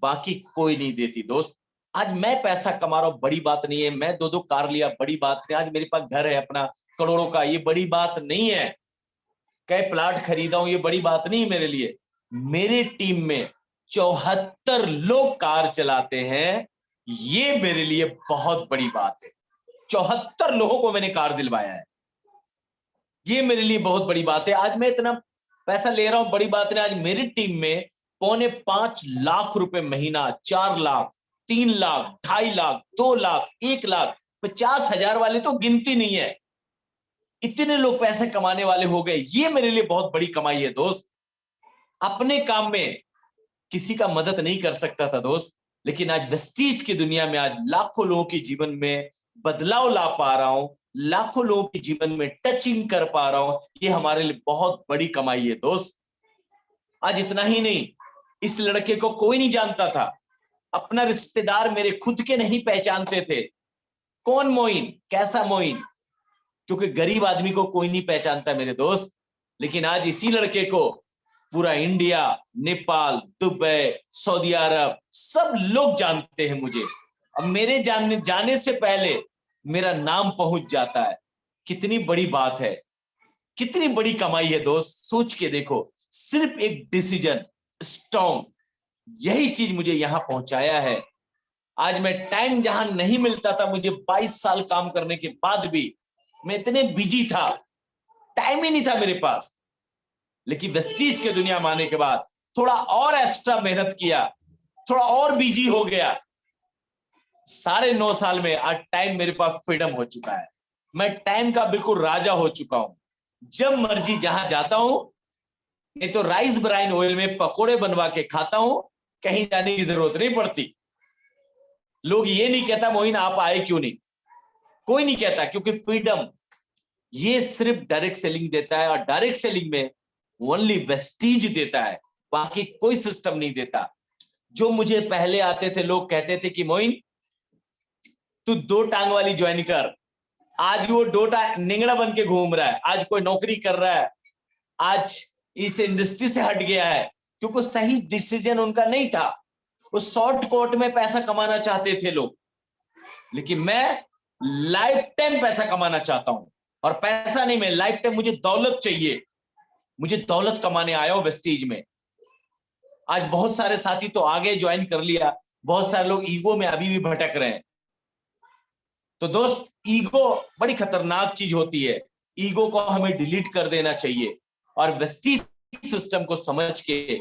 बाकी कोई नहीं देती दोस्त। आज मैं पैसा कमा रहा हूं, बड़ी बात नहीं है। मैं 2-2 कार लिया, बड़ी बात नहीं। आज मेरे पास घर है अपना करोड़ों का, ये बड़ी बात नहीं है। कई प्लाट खरीदा हूं, ये बड़ी बात नहीं है मेरे लिए। मेरी टीम में 74 लोग कार चलाते हैं, ये मेरे लिए बहुत बड़ी बात है। 74 लोगों को मैंने कार दिलवाया है, ये मेरे लिए बहुत बड़ी बात है। आज मैं इतना पैसा ले रहा हूं, बड़ी बात नहीं। आज मेरी टीम में 4.25 लाख रुपए महीना, 4 लाख, 3 लाख, 2.5 लाख, 2 लाख, 1 लाख, 50,000 वाले तो गिनती नहीं है। इतने लोग पैसे कमाने वाले हो गए, ये मेरे लिए बहुत बड़ी कमाई है दोस्त। अपने काम में किसी का मदद नहीं कर सकता था दोस्त, लेकिन आज वेस्टीज की दुनिया में आज लाखों लोगों के जीवन में बदलाव ला पा रहा हूं, लाखों लोगों के जीवन में टचिंग कर पा रहा हूं। ये हमारे लिए बहुत बड़ी कमाई है दोस्त। आज इतना ही नहीं, इस लड़के को कोई नहीं जानता था, अपना रिश्तेदार मेरे खुद के नहीं पहचानते थे। कौन मोइन, कैसा मोइन, क्योंकि गरीब आदमी को कोई नहीं पहचानता मेरे दोस्त। लेकिन आज इसी लड़के को पूरा इंडिया, नेपाल, दुबई, सऊदी अरब सब लोग जानते हैं मुझे। अब मेरे जाने से पहले मेरा नाम पहुंच जाता है। कितनी बड़ी बात है, कितनी बड़ी कमाई है दोस्त। सोच के देखो, सिर्फ एक डिसीजन, स्ट्रॉन्ग, यही चीज मुझे यहां पहुंचाया है। आज मैं टाइम जहां नहीं मिलता था, मुझे 22 साल काम करने के बाद भी मैं इतने बिजी था, टाइम ही नहीं था मेरे पास। लेकिन वेस्टीज के दुनिया में आने के बाद थोड़ा और एक्स्ट्रा मेहनत किया, थोड़ा और बिजी हो गया। 9.5 साल में आज टाइम मेरे पास फ्रीडम हो चुका है। मैं टाइम का बिल्कुल राजा हो चुका हूं। जब मर्जी जहां जाता हूं, नहीं तो राइस ब्राइन ऑयल में पकोड़े बनवा के खाता हूं, कहीं जाने की जरूरत नहीं पड़ती। लोग ये नहीं कहता मोइन आप आए क्यों नहीं, कोई नहीं कहता, क्योंकि फ्रीडम ये सिर्फ डायरेक्ट सेलिंग देता है, और डायरेक्ट सेलिंग में ओनली वेस्टीज देता है, बाकी कोई सिस्टम नहीं देता। जो मुझे पहले आते थे, लोग कहते थे कि मोइन तू 2 टांग वाली ज्वाइन कर। आज वो 2 टांग निंगड़ा बन के घूम रहा है, आज कोई नौकरी कर रहा है, आज इस इंडस्ट्री से हट गया है, क्योंकि सही डिसीजन उनका नहीं था। उस शॉर्टकट में पैसा कमाना चाहते थे लोग, लेकिन मैं लाइफ टाइम पैसा कमाना चाहता हूं। और पैसा नहीं, मैं लाइफ टाइम, मुझे दौलत चाहिए। मुझे दौलत कमाने आया हूं वेस्टीज में। आज बहुत सारे साथी तो आगे ज्वाइन कर लिया, बहुत सारे लोग ईगो में अभी भी भटक रहे हैं। तो दोस्त, ईगो बड़ी खतरनाक चीज होती है। ईगो को हमें डिलीट कर देना चाहिए और वेस्टीज सिस्टम को समझ के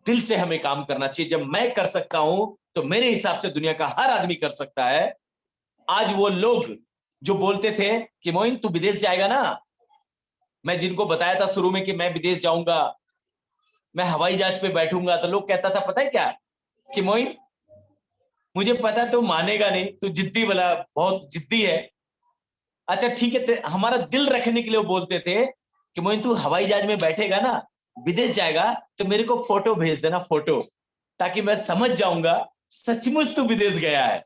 दिल से हमें काम करना चाहिए। जब मैं कर सकता हूं, तो मेरे हिसाब से दुनिया का हर आदमी कर सकता है। आज वो लोग जो बोलते थे कि मोइन तू विदेश जाएगा ना, मैं जिनको बताया था शुरू में कि मैं विदेश जाऊंगा, मैं हवाई जहाज पे बैठूंगा, तो लोग कहता था पता है क्या, कि मोइन मुझे पता तो मानेगा नहीं, तू जिद्दी वाला, बहुत जिद्दी है। अच्छा ठीक है, हमारा दिल रखने के लिए वो बोलते थे कि मोइन तू हवाई जहाज में बैठेगा ना, विदेश जाएगा, तो मेरे को फोटो भेज देना, फोटो, ताकि मैं समझ जाऊंगा सचमुच तू विदेश गया है।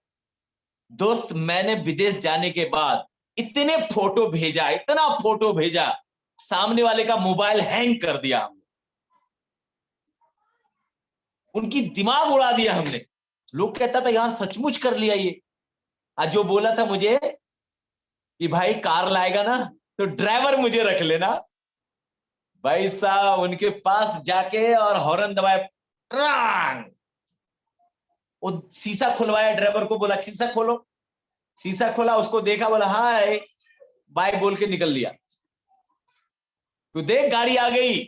दोस्त, मैंने विदेश जाने के बाद इतने फोटो भेजा, इतना फोटो भेजा, सामने वाले का मोबाइल हैंग कर दिया हमने, उनकी दिमाग उड़ा दिया हमने। लोग कहता था यार सचमुच कर लिया ये। आज जो बोला था मुझे कि भाई कार लाएगा ना तो ड्राइवर मुझे रख लेना, भाई साहब उनके पास जाके और हॉर्न दबाया, वो शीशा खुलवाया, ड्राइवर को बोला शीशा खोलो, शीशा खोला, उसको देखा, बोला हाय बाय बोल के निकल लिया। तो देख गाड़ी आ गई।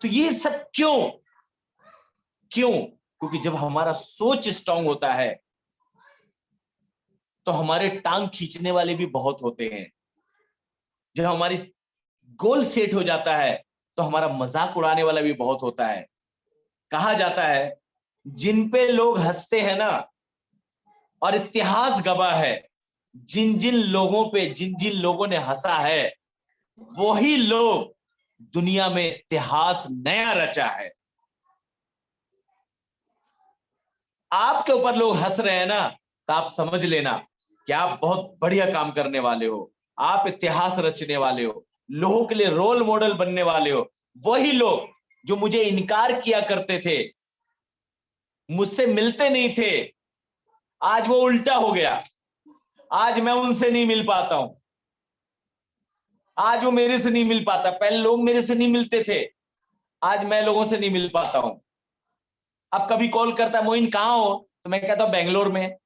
तो ये सब क्यों? क्योंकि जब हमारा सोच स्ट्रांग होता है तो हमारे टांग खींचने वाले भी बहुत होते हैं। जब हमारी गोल सेट हो जाता है तो हमारा मजाक उड़ाने वाला भी बहुत होता है। कहा जाता है जिन पे लोग हंसते हैं ना, और इतिहास गवाह है, जिन जिन लोगों पे जिन जिन लोगों ने हंसा है, वही लोग दुनिया में इतिहास नया रचा है। आपके ऊपर लोग हंस रहे हैं ना, तो आप समझ लेना कि आप बहुत बढ़िया काम करने वाले हो, आप इतिहास रचने वाले हो, लोगों के लिए रोल मॉडल बनने वाले हो। वही लोग जो मुझे इनकार किया करते थे, मुझसे मिलते नहीं थे, आज वो उल्टा हो गया। आज मैं उनसे नहीं मिल पाता हूं, आज वो मेरे से नहीं मिल पाता। पहले लोग मेरे से नहीं मिलते थे, आज मैं लोगों से नहीं मिल पाता हूं। अब कभी कॉल करता है, मोइन कहाँ हो, तो मैं कहता हूं बेंगलोर में।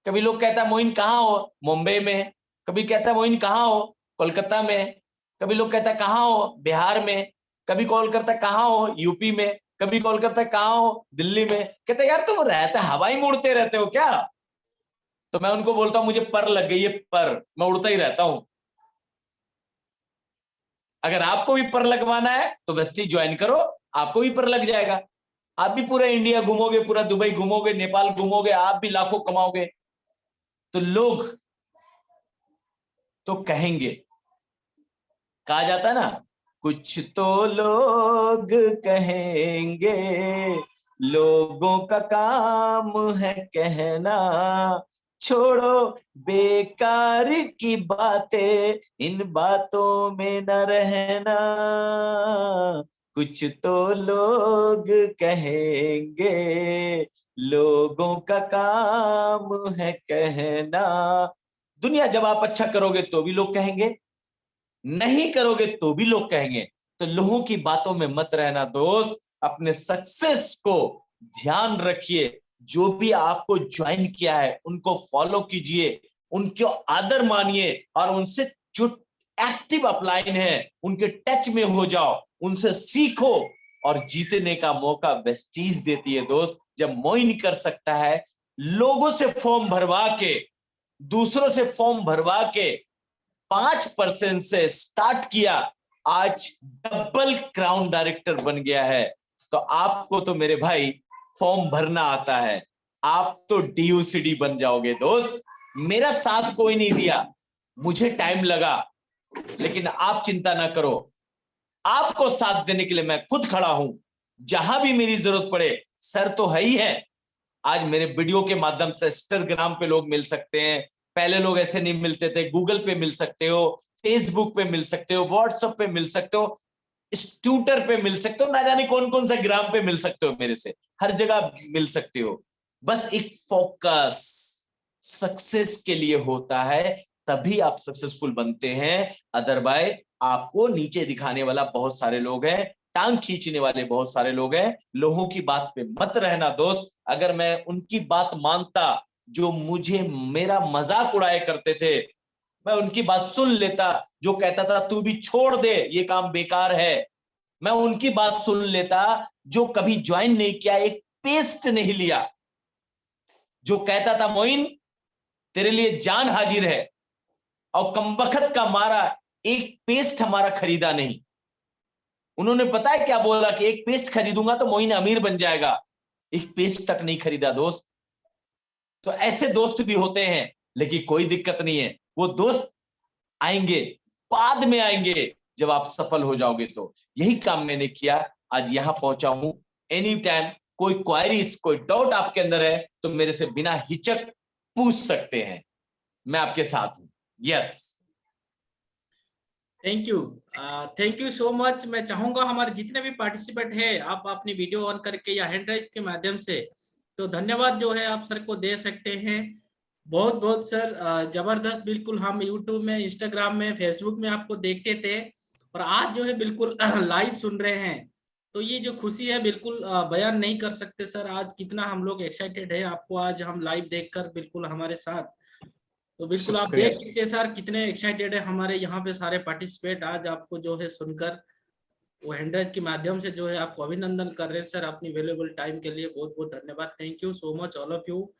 कभी लोग कहता है मोइन कहाँ हो, मुंबई में। कभी कहता है मोइन कहाँ हो, कोलकाता में। कभी लोग कहता है कहाँ हो, बिहार में। कभी कॉल करता है कहाँ हो, यूपी में। कभी कॉल करता है कहाँ हो, दिल्ली में। कहता है यार तुम रहते हवाई में उड़ते रहते हो क्या? तो मैं उनको बोलता हूं मुझे पर लग गई है, पर मैं उड़ता ही रहता हूं। अगर आपको भी पर लगवाना है तो वेस्टीज ज्वाइन करो, आपको भी पर लग जाएगा। आप भी पूरा इंडिया घूमोगे, पूरा दुबई घूमोगे, नेपाल घूमोगे, आप भी लाखों कमाओगे। तो लोग तो कहेंगे, कहा जाता है ना, कुछ तो लोग कहेंगे, लोगों का काम है कहना, छोड़ो बेकार की बातें, इन बातों में न रहना। कुछ तो लोग कहेंगे, लोगों का काम है कहना। दुनिया जब आप अच्छा करोगे तो भी लोग कहेंगे, नहीं करोगे तो भी लोग कहेंगे। तो लोगों की बातों में मत रहना दोस्त, अपने सक्सेस को ध्यान रखिए। जो भी आपको ज्वाइन किया है उनको फॉलो कीजिए, उनको आदर मानिए, और उनसे जो एक्टिव अपलाइन है उनके टच में हो जाओ, उनसे सीखो। और जीतने का मौका वेस्टीज देती है दोस्त। जब मोइन कर सकता है, लोगों से फॉर्म भरवा के, दूसरों से फॉर्म भरवा के 5% से स्टार्ट किया, आज डबल क्राउन डायरेक्टर बन गया है। तो आपको तो मेरे भाई फॉर्म भरना आता है, आप तो DUCD बन जाओगे दोस्त। मेरा साथ कोई नहीं दिया, मुझे टाइम लगा, लेकिन आप चिंता ना करो, आपको साथ देने के लिए मैं खुद खड़ा हूं। जहां भी मेरी जरूरत पड़े, सर तो है ही है। आज मेरे वीडियो के माध्यम से इंस्टाग्राम पे लोग मिल सकते हैं, पहले लोग ऐसे नहीं मिलते थे। गूगल पे मिल सकते हो, फेसबुक पे मिल सकते हो, व्हाट्सएप पे मिल सकते हो, ट्विटर पे मिल सकते हो, ना जाने कौन कौन सा ग्राम पे मिल सकते हो, मेरे से हर जगह मिल सकते हो। बस एक फोकस सक्सेस के लिए होता है, तभी आप सक्सेसफुल बनते हैं। अदरवाइज आपको नीचे दिखाने वाला बहुत सारे लोग हैं, टांग खींचने वाले बहुत सारे लोग हैं। लोगों की बात पे मत रहना दोस्त। अगर मैं उनकी बात मानता जो मुझे मेरा मजाक उड़ाया करते थे, मैं उनकी बात सुन लेता। जो कहता था तू भी छोड़ दे, ये काम बेकार है, मैं उनकी बात सुन लेता। जो कभी ज्वाइन नहीं किया, एक पेस्ट नहीं लिया, जो कहता था मोइन तेरे लिए जान हाजिर है, और कमबख्त का मारा एक पेस्ट हमारा खरीदा नहीं। उन्होंने पता है क्या बोला कि एक पेस्ट खरीदूंगा तो मोइन अमीर बन जाएगा, एक पेस्ट तक नहीं खरीदा दोस्त। तो ऐसे दोस्त भी होते हैं, लेकिन कोई दिक्कत नहीं है, वो दोस्त आएंगे, बाद में आएंगे जब आप सफल हो जाओगे। तो यही काम मैंने किया, आज यहां पहुंचा हूं। एनी टाइम कोई क्वायरीज, कोई डाउट आपके अंदर है तो मेरे से बिना हिचक पूछ सकते हैं, मैं आपके साथ हूं। Yes, thank you so much. मैं चाहूंगा हमारे जितने भी पार्टिसिपेंट है, आप अपनी वीडियो ऑन करके या हैंड राइज के माध्यम से तो धन्यवाद जो है आप सर को दे सकते हैं। बहुत बहुत सर जबरदस्त। बिल्कुल हम यूट्यूब में, इंस्टाग्राम में, फेसबुक में आपको देखते थे, और आज जो है बिल्कुल लाइव सुन रहे हैं। तो ये जो खुशी है बिल्कुल बयान नहीं कर सकते सर। आज कितना हम लोग एक्साइटेड है आपको आज हम लाइव देखकर बिल्कुल हमारे साथ। तो बिल्कुल आप शुक्रिया। देख सकते हैं सर कितने एक्साइटेड है हमारे यहाँ पे सारे पार्टिसिपेट आज आपको जो है सुनकर। वो 100 के माध्यम से जो है आपको अभिनंदन कर रहे हैं सर। अपनी वैल्यूएबल टाइम के लिए बहुत बहुत धन्यवाद। Thank you so much all of you.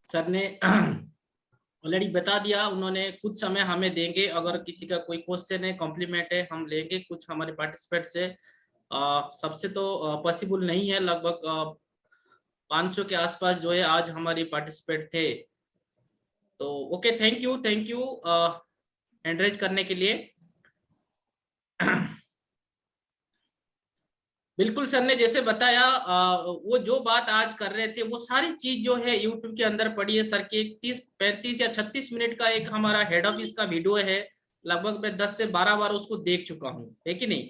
Sir ने ऑलरेडी बता दिया, उन्होंने कुछ समय हमें देंगे। अगर किसी का कोई क्वेश्चन है, कॉम्प्लीमेंट है, हम लेंगे कुछ हमारे पार्टिसिपेट से। सबसे तो पॉसिबल नहीं है, लगभग 500 के आसपास जो है आज हमारी पार्टिसिपेट थे। तो ओके, थैंक यू एंड्रेज करने के लिए। बिल्कुल सर ने जैसे बताया, वो जो बात आज कर रहे थे वो सारी चीज जो है यूट्यूब के अंदर पड़ी है सर की। 30-35 या 36 मिनट का एक हमारा हेड ऑफिस का वीडियो है, लगभग मैं 10 से 12 बार उसको देख चुका हूँ, है कि नहीं।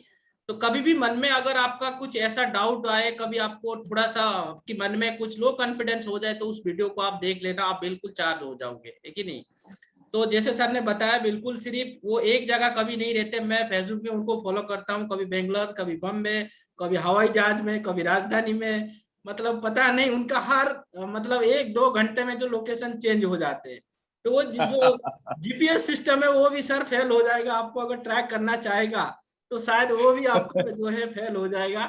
तो कभी भी मन में अगर आपका कुछ ऐसा डाउट आए, कभी आपको थोड़ा सा आपके मन में कुछ लो कॉन्फिडेंस हो जाए, तो उस वीडियो को आप देख लेना, आप बिल्कुल चार्ज हो जाओगे, है कि नहीं। तो जैसे सर ने बताया, बिल्कुल सिर्फ वो एक जगह कभी नहीं रहते। मैं फेसबुक में उनको फॉलो करता हूँ, कभी बेंगलोर, कभी बम्बे, कभी हवाई जहाज में, कभी राजधानी में, मतलब पता नहीं उनका हर मतलब 1-2 घंटे में जो लोकेशन चेंज हो जाते हैं। तो वो जो जीपीएस सिस्टम है वो भी सर फेल हो जाएगा, आपको अगर ट्रैक करना चाहेगा तो शायद वो भी आपको जो है फेल हो जाएगा।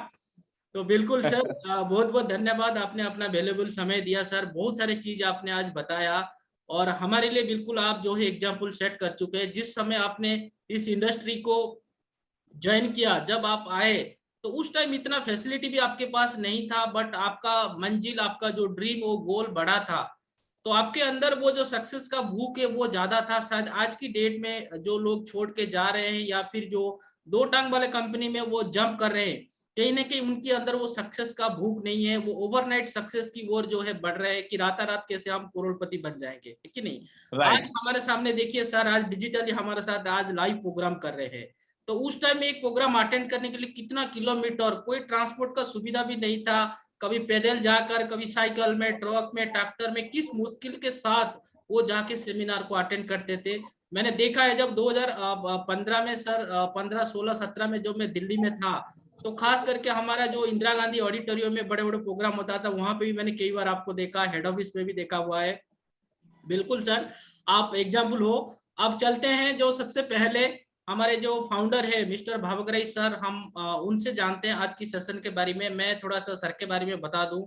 तो बिल्कुल सर, बहुत बहुत धन्यवाद, आपने अपना वैल्यूएबल समय दिया सर, बहुत सारी चीज आपने आज बताया, और हमारे लिए बिल्कुल आप जो है एग्जाम्पल सेट कर चुके हैं। जिस समय आपने इस इंडस्ट्री को ज्वाइन किया, जब आप आए, तो उस टाइम इतना फैसिलिटी भी आपके पास नहीं था, बट आपका मंजिल, आपका जो ड्रीम, वो गोल बड़ा था। तो आपके अंदर वो जो सक्सेस का भूख है वो ज्यादा था। शायद आज की डेट में जो लोग छोड़ के जा रहे हैं, या फिर जो 2 टांग वाले कंपनी में वो जंप कर रहे हैं, कहीं ना कहीं उनके अंदर वो सक्सेस का भूख नहीं है। वो ओवरनाइट सक्सेस की ओर जो है बढ़ रहे हैं कि रातारात कैसे हम करोड़पति बन जाएंगे, है कि नहीं। आज राइट। हमारे सामने देखिए सर, आज डिजिटली हमारे साथ आज लाइव प्रोग्राम कर रहे हैं। तो उस टाइम में एक प्रोग्राम अटेंड करने के लिए कितना किलोमीटर, कोई ट्रांसपोर्ट का सुविधा भी नहीं था, कभी पैदल जाकर, कभी साइकिल में, ट्रक में, ट्रैक्टर में, किस मुश्किल के साथ वो जाके सेमिनार को अटेंड करते थे। मैंने देखा है जब 2015 में सर, 15, 16, 17 में जब मैं दिल्ली में था, तो खास करके हमारा जो इंदिरा गांधी ऑडिटोरियम में बड़े बड़े प्रोग्राम होता था, वहां पे भी मैंने कई बार आपको देखा, हेड ऑफिस में भी देखा हुआ है। बिल्कुल सर, आप एग्जाम्पल हो। अब चलते हैं जो सबसे पहले हमारे जो फाउंडर है मिस्टर भावग्राही सर, हम उनसे जानते हैं आज की सेशन के बारे में। मैं थोड़ा सा सर के बारे में बता दूं,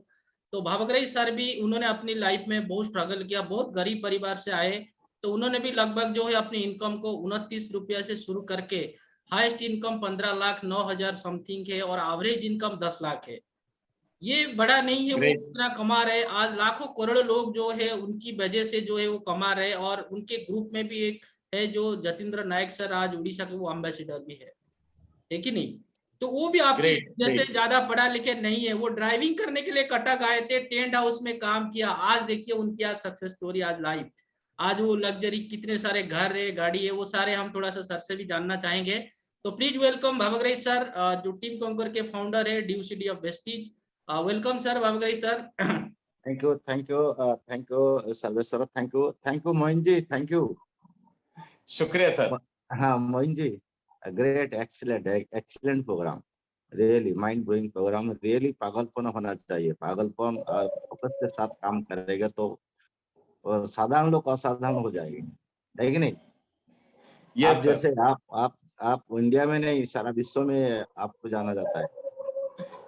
तो भावग्राही सर भी, उन्होंने अपनी लाइफ में बहुत स्ट्रगल किया, बहुत गरीब परिवार से आए। तो उन्होंने भी लगभग जो है अपनी इनकम को 29 रुपया से शुरू करके हाईएस्ट इनकम 15,09,000 समथिंग है, और एवरेज इनकम 10 लाख है। ये बड़ा नहीं है वो ग्रेट। कितना कमा रहे, आज लाखों करोड़ों लोग जो है उनकी वजह से जो है वो कमा रहे। और उनके ग्रुप में भी एक है जो जतिंद्र नायक सर, आज उड़ीसा के वो अम्बेसिडर भी है कि नहीं। तो वो भी आपके ग्रेट। जैसे ग्रेट। ज्यादा पढ़ा लिखे नहीं है, वो ड्राइविंग करने के लिए कटक आए थे, टेंट हाउस में काम किया, आज देखिए उनकी आज सक्सेस स्टोरी आज लाइव। आज वो लग्जरी, कितने सारे घर है, गाड़ी है, वो सारे हम थोड़ा सा सर से भी जानना चाहेंगे। तो प्लीज वेलकम भावग्राही सर, जो टीम कॉन्कर के फाउंडर है, due city of Vestige. Welcome sir, Bhavgrahi sir. Thank you Sarveshwar, thank you Moin ji, thank you. शुक्रिया सर। हाँ Moin ji, great, excellent program, really mind blowing program, really पागलपन होना चाहिए, पागलपन और फोकस के साथ काम करेगा तो साधारण लोग असाधारण हो जाएंगे, है कि नहीं। आप यस सर। जैसे आप इंडिया में नहीं, सारा विश्व में आपको जाना जाता है।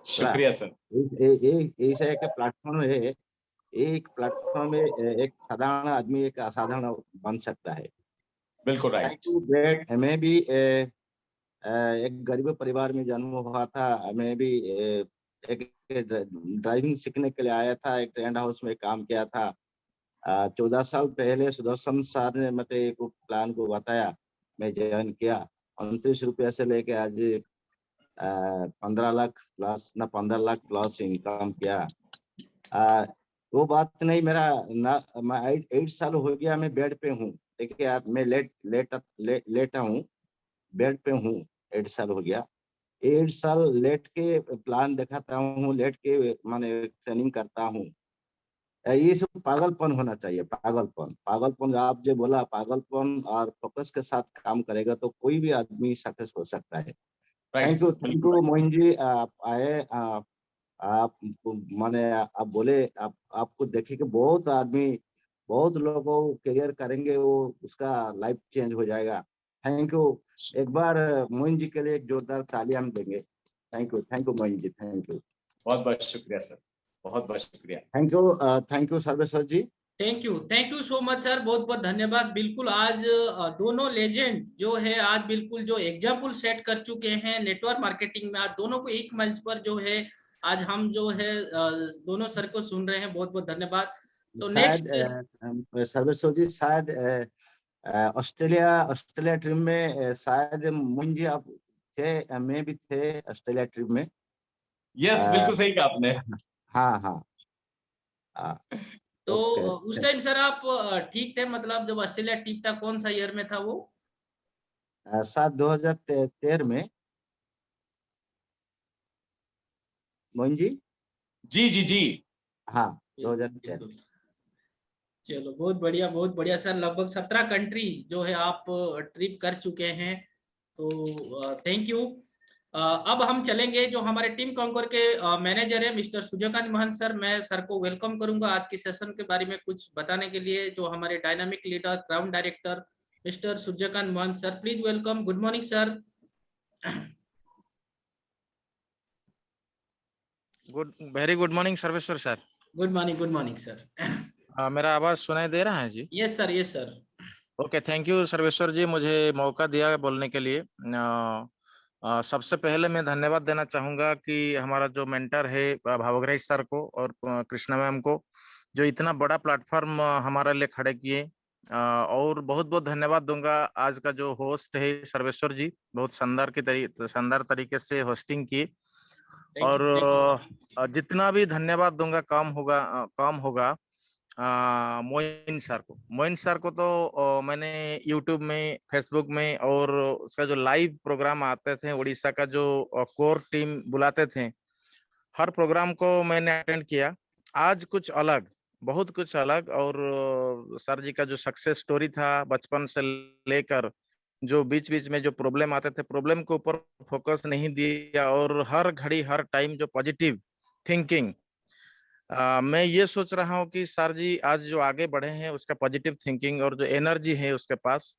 शुक्रिया सर। ऐसा एक प्लेटफॉर्म है, एक प्लेटफॉर्म में एक साधारण आदमी एक असाधारण बन सकता है। बिल्कुल थैंक राइट। You great. मैं भी एक गरीब परिवार में जन्म हुआ था। मैं भी एक ड्राइविंग सीखने के लिए आया था, एक टेंट हाउस में काम किया था। 14 साल पहले सुदर्शन सर ने मुझे एक प्लान को बताया, मैं ज्वाइन किया। 29 रुपया से लेके आज 15 लाख प्लस, ना 15 लाख प्लस इनकम किया। वो बात नहीं, मेरा ना, मैं 8 साल हो गया मैं बेड पे हूँ। देखिए आप, मैं लेटा हूँ, बेड पे हूँ, 8 साल हो गया। 8 साल लेट के प्लान दिखाता हूँ, लेट के माने ट्रेनिंग करता हूँ। ये सब पागलपन होना चाहिए, पागलपन आप जो बोला, पागलपन और फोकस के साथ काम करेगा तो कोई भी आदमी सक्सेस हो सकता है। राइट थैंक सर, यू बिल्कुल। मोहन जी, आप आए, आप माने आप बोले, आपको देखे कि बहुत आदमी, बहुत लोगों करियर करेंगे, वो उसका लाइफ चेंज हो जाएगा। Thank you. एक बार मोहन जी के लिए एक जोरदार ताली हम देंगे। Thank you Mohan ji, thank you. बहुत बहुत शुक्रिया सर, बहुत बहुत शुक्रिया। Thank you Sarveshwar ji. Thank you so much sir, बहुत बहुत धन्यवाद। बिल्कुल आज दोनों लेजेंड जो है आज बिल्कुल जो एग्जाम्पल सेट कर चुके हैं नेटवर्क मार्केटिंग में, आज दोनों को एक मंच पर जो है आज हम जो है दोनों सर को सुन रहे हैं। बहुत बहुत धन्यवाद। तो शायद नेक्स्ट सर्वेश्वर जी, शायद ऑस्ट्रेलिया ट्रिप में शायद मोहन जी आप थे, मैं भी थे ऑस्ट्रेलिया ट्रिप में। यस, बिल्कुल सही कहा आपने। हाँ हाँ। तो ओके। उस टाइम सर आप ठीक थे, मतलब जब ऑस्ट्रेलिया टीम था, कौन सा ईयर में था वो? साल 2013 में। मोहन जी। जी जी जी। हाँ, बिल्कुल 2013। बिल्कुल। चलो बहुत बढ़िया, बहुत बढ़िया सर। लगभग 17 कंट्री जो है आप ट्रिप कर चुके हैं, तो थैंक यू। अब हम चलेंगे जो हमारे टीम कॉन्कर के मैनेजर है मिस्टर सूर्यकांत महंत सर। मैं सर को वेलकम करूंगा आज के सेशन के बारे में कुछ बताने के लिए। जो हमारे dynamic leader ground director mister Suryakant Mahant sir, please welcome. Good morning sir. Very good morning Sarveshwar sir. Good morning, good morning sir. मेरा आवाज सुनाई दे रहा है जी? Yes sir, yes sir. Okay, thank you Sarveshwar ji, मुझे मौका दिया बोलने के लिए। सबसे पहले मैं धन्यवाद देना चाहूंगा कि हमारा जो मेंटर है भावग्राही सर को और कृष्णा मैम को, जो इतना बड़ा प्लेटफॉर्म हमारे लिए खड़े किए। और बहुत बहुत धन्यवाद दूंगा आज का जो होस्ट है सर्वेश्वर जी, बहुत शानदार तरीके से होस्टिंग की। और जितना भी धन्यवाद दूंगा काम होगा मोइन सर को तो मैंने यूट्यूब में, फेसबुक में, और उसका जो लाइव प्रोग्राम आते थे उड़ीसा का, जो कोर टीम बुलाते थे, हर प्रोग्राम को मैंने अटेंड किया। आज कुछ अलग, बहुत कुछ अलग। और सर जी का जो सक्सेस स्टोरी था बचपन से लेकर, जो बीच बीच में जो प्रॉब्लम आते थे, प्रॉब्लम के ऊपर फोकस नहीं दिया, और हर घड़ी हर टाइम जो पॉजिटिव थिंकिंग। मैं ये सोच रहा हूँ कि सर जी आज जो आगे बढ़े हैं उसका पॉजिटिव थिंकिंग और जो एनर्जी है उसके पास,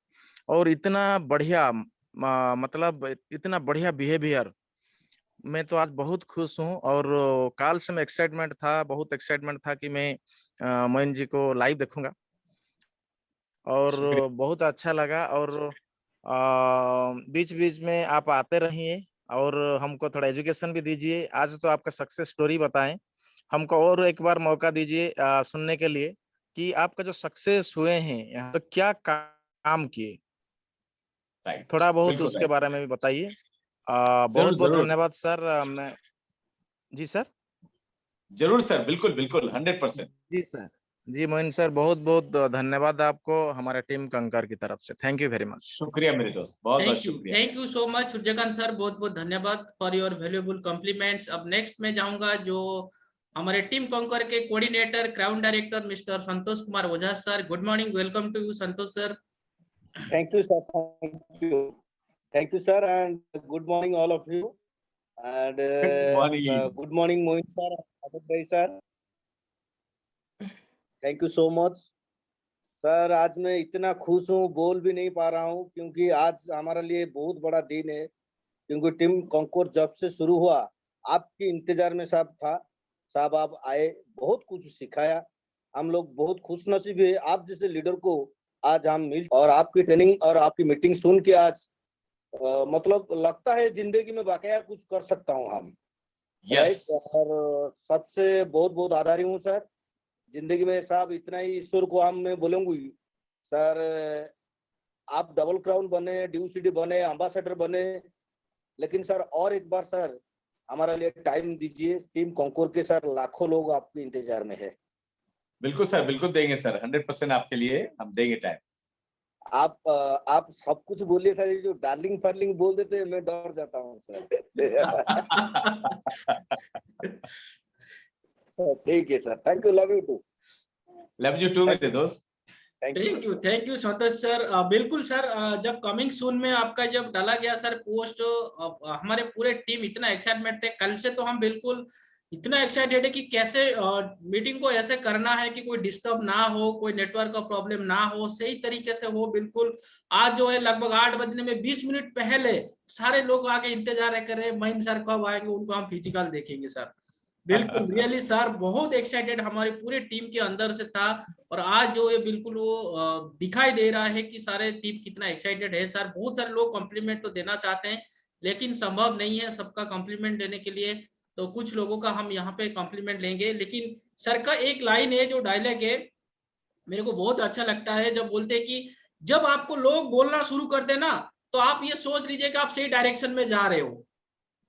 और इतना बढ़िया मतलब इतना बढ़िया बिहेवियर, मैं तो आज बहुत खुश हूँ। और काल से मैं बहुत एक्साइटमेंट था कि मैं मोइन जी को लाइव देखूंगा, और शुक्रिया। बहुत अच्छा लगा। और बीच बीच में आप आते रहिए और हमको थोड़ा एजुकेशन भी दीजिए। आज तो आपका सक्सेस स्टोरी बताएं, हमको और एक बार मौका दीजिए सुनने के लिए कि आपका जो सक्सेस हुए हैं यहाँ तो क्या काम किए, राइट, थोड़ा बहुत बिल्कुल उसके राइट। बारे में भी बताइए। बहुत जरूर बहुत जरूर धन्यवाद सर। मैं जी सर। जरूर सर, बिल्कुल बिल्कुल 100%। जी सर। जी मोइन सर, बहुत बहुत धन्यवाद आपको हमारे टीम कंकर की तरफ से। Thank you very much. शुक्रिया मेरे दोस्त, बहुत बहुत शुक्रिया। Thank you so much Suryakant sir, बहुत बहुत धन्यवाद फॉर योर वैल्यूएबल कॉम्प्लीमेंट्स। अब नेक्स्ट में जाऊंगा जो हमारे टीम कॉन्कर के coordinator crown director mister Santosh Kumar Ojha sir. Good morning, welcome to you Santosh sir. Thank you, sir. Thank you, sir, and good morning, all of you. And good morning. good morning, Mohin sir, Abhay sir. Thank you so much. Sir आज मैं इतना खुश हूँ, बोल भी नहीं पा रहा हूँ, क्योंकि आज हमारे लिए बहुत बड़ा दिन है। क्योंकि टीम कॉन्कोर जब से शुरू हुआ आपके इंतजार में साहब था। साहब आप आए, बहुत कुछ सिखाया। हम लोग बहुत खुश नसीब है आप जैसे लीडर को आज हम मिल, और आपकी ट्रेनिंग और आपकी मीटिंग सुन के आज मतलब लगता है जिंदगी में वाकया कुछ कर सकता हूँ हम। राइट। और सबसे बहुत बहुत आभारी हूँ सर। जिंदगी में साहब इतना ही ईश्वर को हम मैं बोलूंगी सर, आप डबल क्राउन बने, DUCD बने, एम्बेसडर बने, लेकिन सर और एक बार सर हमारे लिए टाइम दीजिए। टीम कॉन्कोर के सर लाखों लोग आपके इंतजार में है। बिल्कुल सर, बिल्कुल देंगे सर, 100% आपके लिए हम देंगे टाइम। आप सब कुछ बोलिए सर, ये जो डार्लिंग फार्लिंग बोल देते हैं मैं डर जाता हूँ सर। ठीक है sir, thank you, love you too. Love you too मेरे दोस्त। Thank you Santosh sir. बिल्कुल सर, जब कमिंग सून में आपका जब डाला गया सर पोस्ट, हमारे पूरे टीम इतना एक्साइटमेंट थे। कल से तो हम बिल्कुल इतना एक्साइटेड है कि कैसे मीटिंग को ऐसे करना है कि कोई डिस्टर्ब ना हो, कोई नेटवर्क का प्रॉब्लम ना हो, सही तरीके से हो। बिल्कुल आज जो है लगभग 8 बजने में 20 मिनट पहले सारे लोग आगे इंतजार कर रहे हैं महीन सर कब आएंगे, उनको हम फिजिकल देखेंगे सर। बिल्कुल रियली सर बहुत एक्साइटेड हमारी पूरी टीम के अंदर से था। और आज जो है बिल्कुल वो दिखाई दे रहा है कि सारे टीम कितना एक्साइटेड है सर। बहुत सारे लोग कॉम्प्लीमेंट तो देना चाहते हैं लेकिन संभव नहीं है सबका कॉम्प्लीमेंट देने के लिए, तो कुछ लोगों का हम यहाँ पे कॉम्प्लीमेंट लेंगे। लेकिन सर का एक लाइन है जो डायलॉग है मेरे को बहुत अच्छा लगता है, जब बोलते हैं कि जब आपको लोग बोलना शुरू कर देना तो आप ये सोच लीजिए कि आप सही डायरेक्शन में जा रहे हो।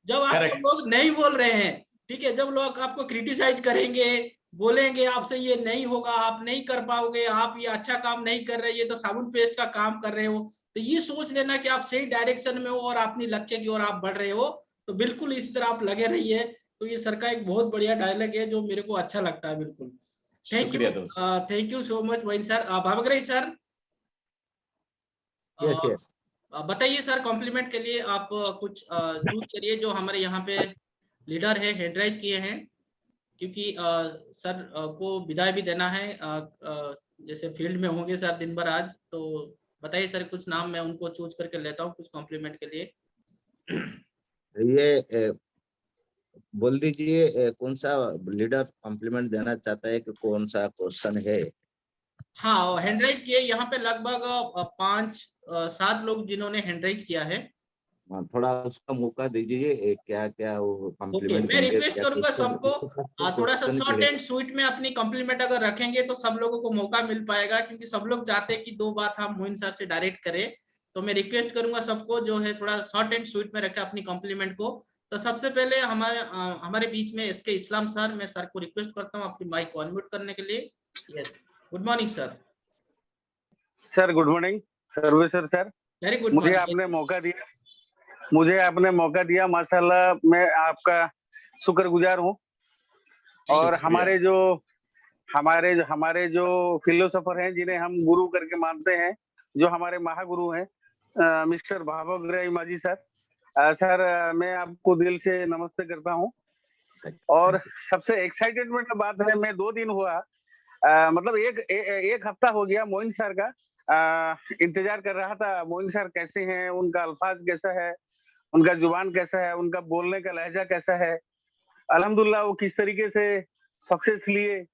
जब आपको लोग नहीं बोल रहे हैं ठीक है, जब लोग आपको क्रिटिसाइज करेंगे, बोलेंगे आपसे ये नहीं होगा, आप नहीं कर पाओगे, आप ये अच्छा काम नहीं कर रहे, ये तो साबुन पेस्ट का काम कर रहे हो, तो ये सोच लेना कि आप सही डायरेक्शन में हो और अपनी लक्ष्य की ओर आप बढ़ रहे हो। तो बिल्कुल इस तरह आप लगे रहिए। तो ये सर का एक बहुत बढ़िया डायलॉग है जो मेरे को अच्छा लगता है। बिल्कुल शुक्रिया दोस्त। Thank you so much Moin sir. Bhavgrahi sir, yes yes. बताइए सर, कॉम्प्लीमेंट के लिए आप कुछ चूज करिए जो हमारे यहाँ पे लीडर है हैंड राइज किए हैं, क्योंकि सर को विदाई भी देना है। जैसे फील्ड में होंगे सर दिन भर आज, तो बताइए सर कुछ नाम मैं उनको चूज करके लेता हूँ कुछ कॉम्प्लीमेंट के लिए। ये बोल दीजिए कौन सा लीडर कॉम्प्लीमेंट देना चाहता है कि कौन सा क्वेश्चन है? हाँ, हैंड राइज किए यहाँ पे लगभग 5-7 लोग जिन्होंने हैंड राइज किया है। थोड़ा उसका मौका दीजिए, क्या क्या वो ओके, कॉम्प्लीमेंट मैं देंगे, रिक्वेस्ट क्या करूंगा क्वेश्चन सबको थोड़ा सा क्वेश्चन शॉर्ट के एंड स्वीट में अपनी कॉम्प्लीमेंट अगर रखेंगे तो सब लोगों को मौका मिल पाएगा, क्योंकि सब लोग चाहते हैं कि 2 बात हम मोइन सर से डायरेक्ट करें। तो मैं रिक्वेस्ट करूंगा सबको जो है थोड़ा शॉर्ट एंड स्वीट में रखे अपनी कॉम्प्लीमेंट को। तो सबसे पहले हमारे बीच में एसके इस्लाम सर, मैं सर को रिक्वेस्ट करता हूँ अपनी माइक को अनम्यूट करने के लिए। Yes, good morning sir. Sir good morning Sarveshwar sir, very good मुझे मॉर्निंग। आपने मौका दिया माशाल्लाह, मैं आपका शुक्रगुजार हूँ। और हमारे जो फिलोसोफर हैं जिन्हें हम गुरु करके मानते हैं, जो हमारे महागुरु हैं मिस्टर भावग्राही माजी सर, सर मैं आपको दिल से नमस्ते करता हूँ। और सबसे एक्साइटेडमेंट बात है, मैं 2 दिन हुआ मतलब एक हफ्ता हो गया मोइन सर का इंतजार कर रहा था। मोइन सर कैसे हैं, उनका अल्फाज कैसा है, उनका जुबान कैसा है, उनका बोलने का लहजा कैसा है। अल्हम्दुलिल्लाह वो किस तरीके से सक्सेस लिए,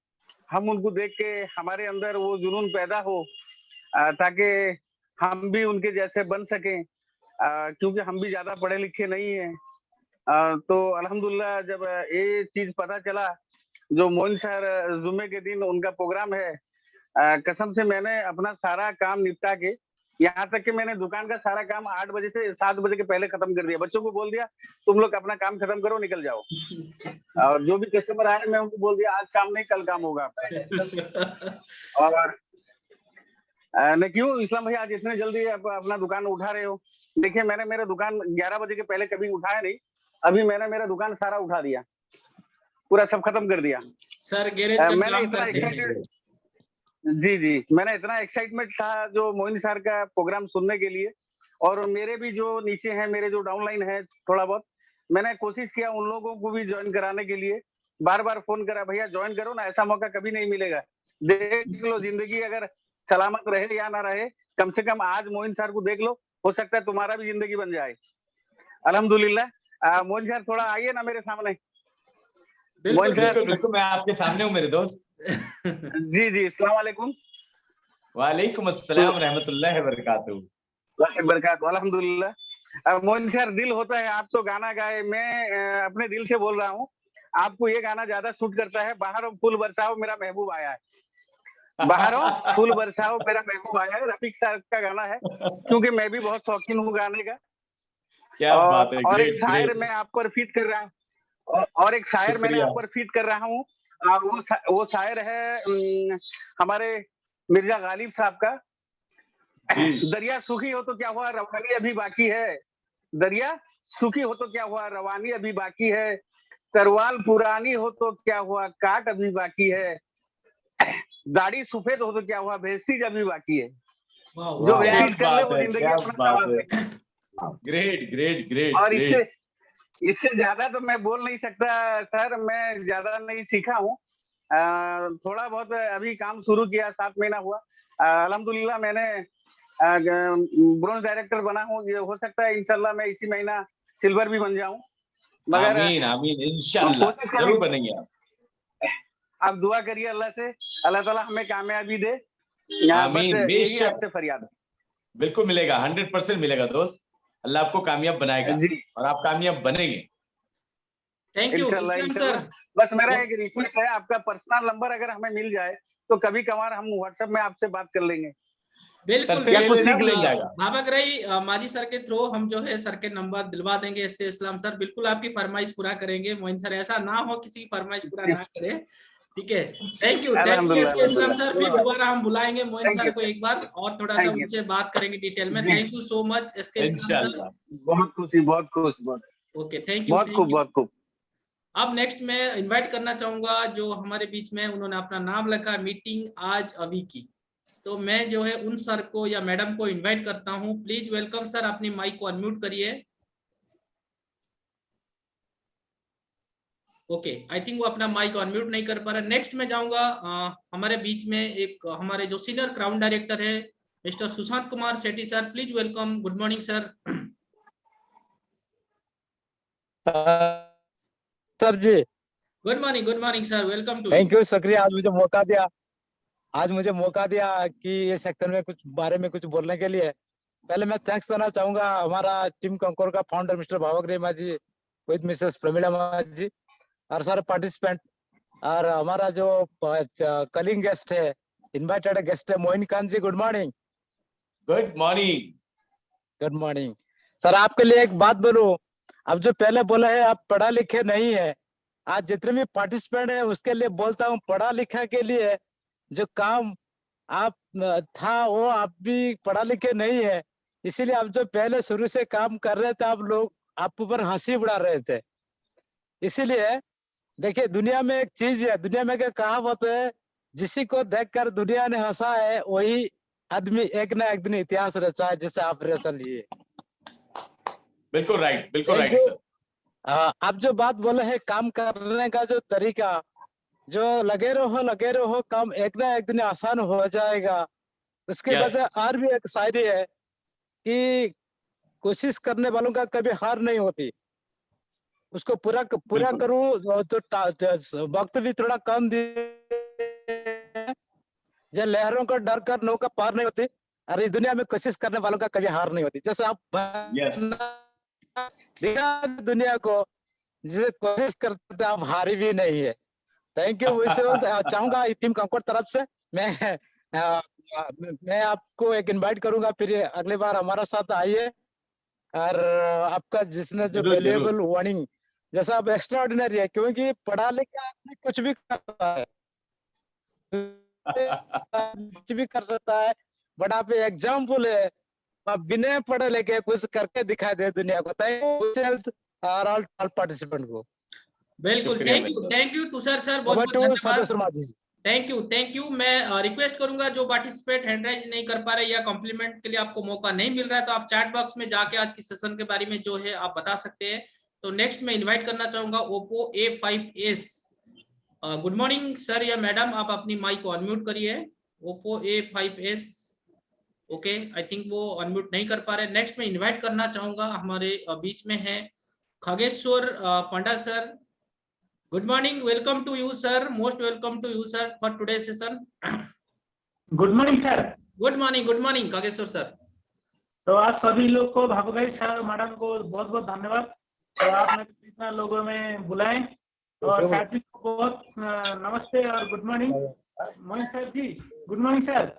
हम उनको देख के हमारे अंदर वो जुनून पैदा हो ताकि हम भी उनके जैसे बन सकें, क्योंकि हम भी ज्यादा पढ़े लिखे नहीं हैं। तो अल्हम्दुलिल्लाह जब ये चीज पता चला, जो मोइन सर जुम्मे के दिन उनका प्रोग्राम है, कसम से मैंने अपना सारा काम निपटा के, यहाँ तक कि मैंने दुकान का सारा काम 8 बजे से 7 बजे के पहले खत्म कर दिया। बच्चों को बोल दिया तुम लोग अपना काम खत्म करो, निकल जाओ। और जो भी कस्टमर आए मैं उनको बोल दिया आज काम नहीं कल काम होगा आपका। और नहीं क्यों इस्लाम भाई आज इतने जल्दी आप अपना दुकान उठा रहे हो? देखिए मैंने मेरा दुकान 11 बजे के पहले कभी उठाया नहीं, अभी मैंने मेरा दुकान सारा उठा दिया, पूरा सब खत्म कर दिया। सर गैरेज का मैंने काम इतना करते हैं। एक्साइटेड, जी मैंने इतना एक्साइटमेंट था जो मोइन सर का प्रोग्राम सुनने के लिए। और मेरे भी जो नीचे हैं, मेरे जो डाउनलाइन है थोड़ा बहुत, मैंने कोशिश किया उन लोगों को भी ज्वाइन कराने के लिए, बार बार फोन करा भैया ज्वाइन करो ना, ऐसा मौका कभी नहीं मिलेगा। देख लो जिंदगी अगर सलामत रहे या ना रहे, कम से कम आज मोइन सर को देख लो, हो सकता है तुम्हारा भी जिंदगी बन जाए। अल्हम्दुलिल्लाह। मोइन सर थोड़ा आइए ना मेरे सामने। बिल्कुल बिल्कुल बिल्कुल, मैं आपके सामने हूँ मेरे दोस्त। जी अस्सलाम वालेकुम। वालेकुम अस्सलाम रहमतुल्लाहि व बरकातहू। अल्हम्दुलिल्लाह। मोइन सर दिल होता है आप तो गाना गाए, मैं अपने दिल से बोल रहा हूँ, आपको ये गाना ज्यादा सूट करता है। बाहरों फूल बरसाओ मेरा महबूब आया है, बाहरों फूल बरसाओ मेरा महबूब आया है, रफीक साहब का गाना है, क्योंकि मैं भी बहुत शौकीन हूँ गाने का। क्या बात है, और एक ग्रेट शायर ग्रेट। मैं आप पर फीट कर रहा हूँ, और एक शायर मैंने शुक्रिया। आप पर फीट कर रहा हूँ। वो शायर है हमारे मिर्जा गालिब साहब का। जी दरिया सूखी हो तो क्या हुआ रवानी अभी बाकी है, दरिया सूखी हो तो क्या हुआ रवानी अभी बाकी है, तरवाल पुरानी हो तो क्या हुआ काट अभी बाकी है, दाढ़ी सफेद हो तो क्या हुआ वेस्टीज अभी बाकी है, जो क्या वेस्टीज कर ले बात वो है, जिंदगी क्या अपना बात संवार है। ले। ग्रेट ग्रेट ग्रेट और ग्रेट। इससे ज्यादा तो मैं बोल नहीं सकता सर, मैं ज्यादा नहीं सीखा हूँ। थोड़ा बहुत अभी काम शुरू किया, 7 महीना हुआ। अल्हम्दुलिल्लाह मैंने ब्रोंज डायरेक्टर बना हूँ, ये हो सकता है इंशाल्लाह मैं इसी महीना सिल्वर भी बन जाऊं, मगर आमीन आमीन, इंशाल्लाह कोशिश जरूर करेंगे। बनेंगे आप। आप दुआ करिए अल्लाह से, अल्लाह ताला हमें कामयाबी दे। आमीन, बस यही बेशक आपसे फरियाद है। बिल्कुल मिलेगा, 100% मिलेगा दोस्त। अल्लाह आपको कामयाब बनाएगा जी और आप कामयाब बनेंगे। थैंक यू इंशाल्लाह इस्लाम इंशाल्लाह। सर। बस मेरा एक रिक्वेस्ट है, आपका पर्सनल नंबर अगर हमें मिल जाए तो कभी कभार हम व्हाट्सएप में आपसे बात कर लेंगे। बिल्कुल सर से ले बिल्कुल, लेना, मिल जाएगा। भावक रही माजी सर के थ्रू हम जो है सर के नंबर दिलवा देंगे। एसके इस्लाम सर बिल्कुल आपकी फरमाइश पूरा करेंगे। मोइन सर ऐसा ना हो किसी की फरमाइश पूरा ना करे, ठीक है। थैंक यू अल्हम्दुलिल्लाह, एसके इस्लाम सर। फिर अल्हम्दुलिल्लाह। दोबारा हम बुलाएंगे मोइन Thank सर you, को एक बार और थोड़ा सा thank you. उनसे बात करेंगे डिटेल में। जी। Thank you so much SK Islam sir. इंशाल्लाह। बहुत खुशी, बहुत खुश, बहुत ओके, थैंक यू बहुत थैंक खूब, यू। बहुत खूब। अब नेक्स्ट मैं इनवाइट करना चाहूंगा जो हमारे बीच में उन्होंने अपना नाम लिखा मीटिंग आज अभी की, तो मैं जो है उन सर को या मैडम को इनवाइट करता हूं। प्लीज वेलकम सर, अपनी माइक को अनम्यूट करिए। ओके, आई थिंक वो अपना माइक अनम्यूट नहीं कर पा रहा। नेक्स्ट में जाऊंगा हमारे बीच में एक हमारे जो सीनियर क्राउन डायरेक्टर है mister Sushant Kumar Sethi sir. Please welcome. Good morning sir. Sir ji good morning sir, welcome to. Thank you, शुक्रिया आज मुझे मौका दिया। आज मुझे मौका दिया कि ये सेक्टर में कुछ बारे में कुछ बोलने के लिए। पहले मैं थैंक्स करना चाहूंगा हमारा टीम कंकोर का फाउंडर मिस्टर भावक रेमा जी विद मिसेस प्रमीला जी और सारे पार्टिसिपेंट, और हमारा जो कलिंग गेस्ट है, इनवाइटेड गेस्ट है Moin Khan ji. Good morning. Good morning. Good morning sir. आपके लिए एक बात बोलूं, अब जो पहले बोला है आप पढ़ा लिखे नहीं है, आज जितने भी पार्टिसिपेंट है उसके लिए बोलता हूँ पढ़ा लिखा के लिए जो काम आप था वो आप भी पढ़ा लिखे नहीं है, इसीलिए आप जो पहले शुरू से काम कर रहे थे आप लोग आप ऊपर हंसी उड़ा रहे थे। इसीलिए देखिए दुनिया में एक चीज है, दुनिया में क्या कहावत है, जिसी को देखकर दुनिया ने हंसा है वही आदमी एक ना एक दिन इतिहास रचा है, जैसे आप रचा लिए। बिल्कुल राइट, बिल्कुल Thank राइट you. सर। आप जो बात बोले हैं काम करने का जो तरीका, जो लगे रहो काम एक ना एक दिन आसान हो जाएगा। उसके Yes. बाद और भी एक शायरी है कि कोशिश करने वालों का कभी हार नहीं होती, उसको पूरा बिल्कुल। करूं तो वक्त भी थोड़ा कम दिए, जो लहरों को डर कर नौका पार नहीं होती, और इस दुनिया में कोशिश करने वालों का कभी हार नहीं होती। जैसे आप यस, दिखा दुनिया को जिसे कोशिश करते थे आप हारी भी नहीं है। Thank you. वैसे चाहूंगा टीम कंकोर तरफ से मैं आपको एक इनवाइट करूंगा, फिर अगली बार हमारा साथ आइए, और आपका जिसने जो जरूर, जरूर। वैल्यूएबल वार्निंग, जैसा आप एक्स्ट्रा ऑर्डिनरी है, क्योंकि पढ़ा लिखा आदमी कुछ भी कर सकता है, कुछ भी कर सकता है, बट आप एग्जाम्पल है, आप बिना पढ़े लिखे कुछ करके दिखाई दे दुनिया को। थैंक यू और ऑल पार्टिसिपेंट को। बिल्कुल, शुक्रिया थैंक यू तुषार सर, बहुत ओवर बहुत टू धन्यवाद। सर्वेश शर्मा जी। Thank you. मैं रिक्वेस्ट करूंगा जो पार्टिसिपेट हैंड राइज नहीं कर पा रहे या कॉम्प्लीमेंट के लिए आपको मौका नहीं मिल रहा है, तो आप चैट बॉक्स में जाके आज की सेशन के बारे में जो है आप बता सकते हैं। तो नेक्स्ट में इनवाइट करना चाहूंगा Oppo A5s। Good morning sir या मैडम, आप अपनी माइक को अनम्यूट करिए। Oppo A5s, okay, I think वो अनम्यूट नहीं कर पा रहे। नेक्स्ट में इन्वाइट करना चाहूंगा हमारे बीच में है Khageshwar Panda sir. Good morning, welcome to you sir, most welcome to you sir for today session. Good morning sir. Good morning Khageshwar sir. तो आप सभी लोग को भागुभाई सर मैडम को बहुत बहुत धन्यवाद, तो आपने इतना लोगों में बुलाए, और साथी को बहुत नमस्ते और good morning. Moin sir ji good morning sir.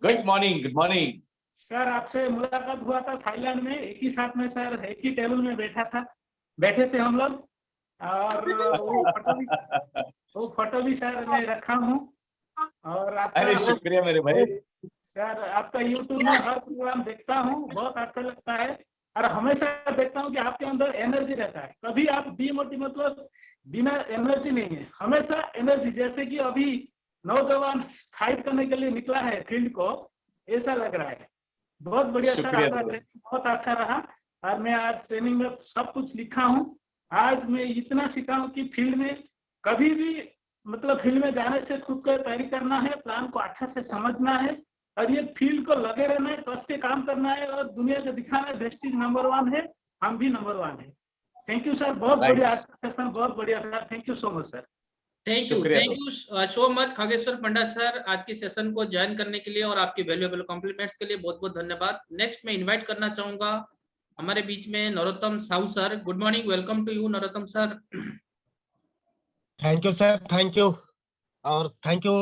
Good morning sir, आपसे मुलाकात हुआ था थाईलैंड में, एक ही साथ में सर एक ही टेबल में बैठे थे हम लोग, और वो फोटो भी सर मैं रखा हूँ। और आपका अरे शुक्रिया मेरे भाई। सर आपका यूट्यूब में हर प्रोग्राम देखता हूँ, बहुत अच्छा लगता है, और हमेशा देखता हूँ कि आपके अंदर एनर्जी रहता है, कभी आप डिमोटिवेट मतलब बिना एनर्जी नहीं है, हमेशा एनर्जी, जैसे कि अभी नौजवान फाइट करने के लिए निकला है फील्ड को, ऐसा लग रहा है। बहुत बढ़िया सर, आपका ट्रेनिंग बहुत अच्छा रहा, और मैं आज ट्रेनिंग में सब कुछ लिखा हूँ। आज मैं इतना सीखा हूँ कि फील्ड में कभी भी मतलब फील्ड में जाने से खुद को तैयारी करना है, प्लान को अच्छा से समझना है, और ये फील्ड को लगे रहना है, कस के काम करना है, और दुनिया को दिखाना है वेस्टिज नंबर 1 है, हम भी नंबर 1 है। थैंक यू सर, बहुत बढ़िया आज का सेशन, बहुत बढ़िया था। Thank you so much sir. Thank you so much Khageshwar Panda sir, आज की सेशन को ज्वाइन करने के लिए और आपकी वैल्यूएबल कॉम्प्लीमेंट्स के लिए बहुत बहुत धन्यवाद। नेक्स्ट मैं इनवाइट करना चाहूंगा हमारे बीच में Narottam Sahu sir. Good morning, welcome to you Narottam sir. Thank you sir, thank you, और thank you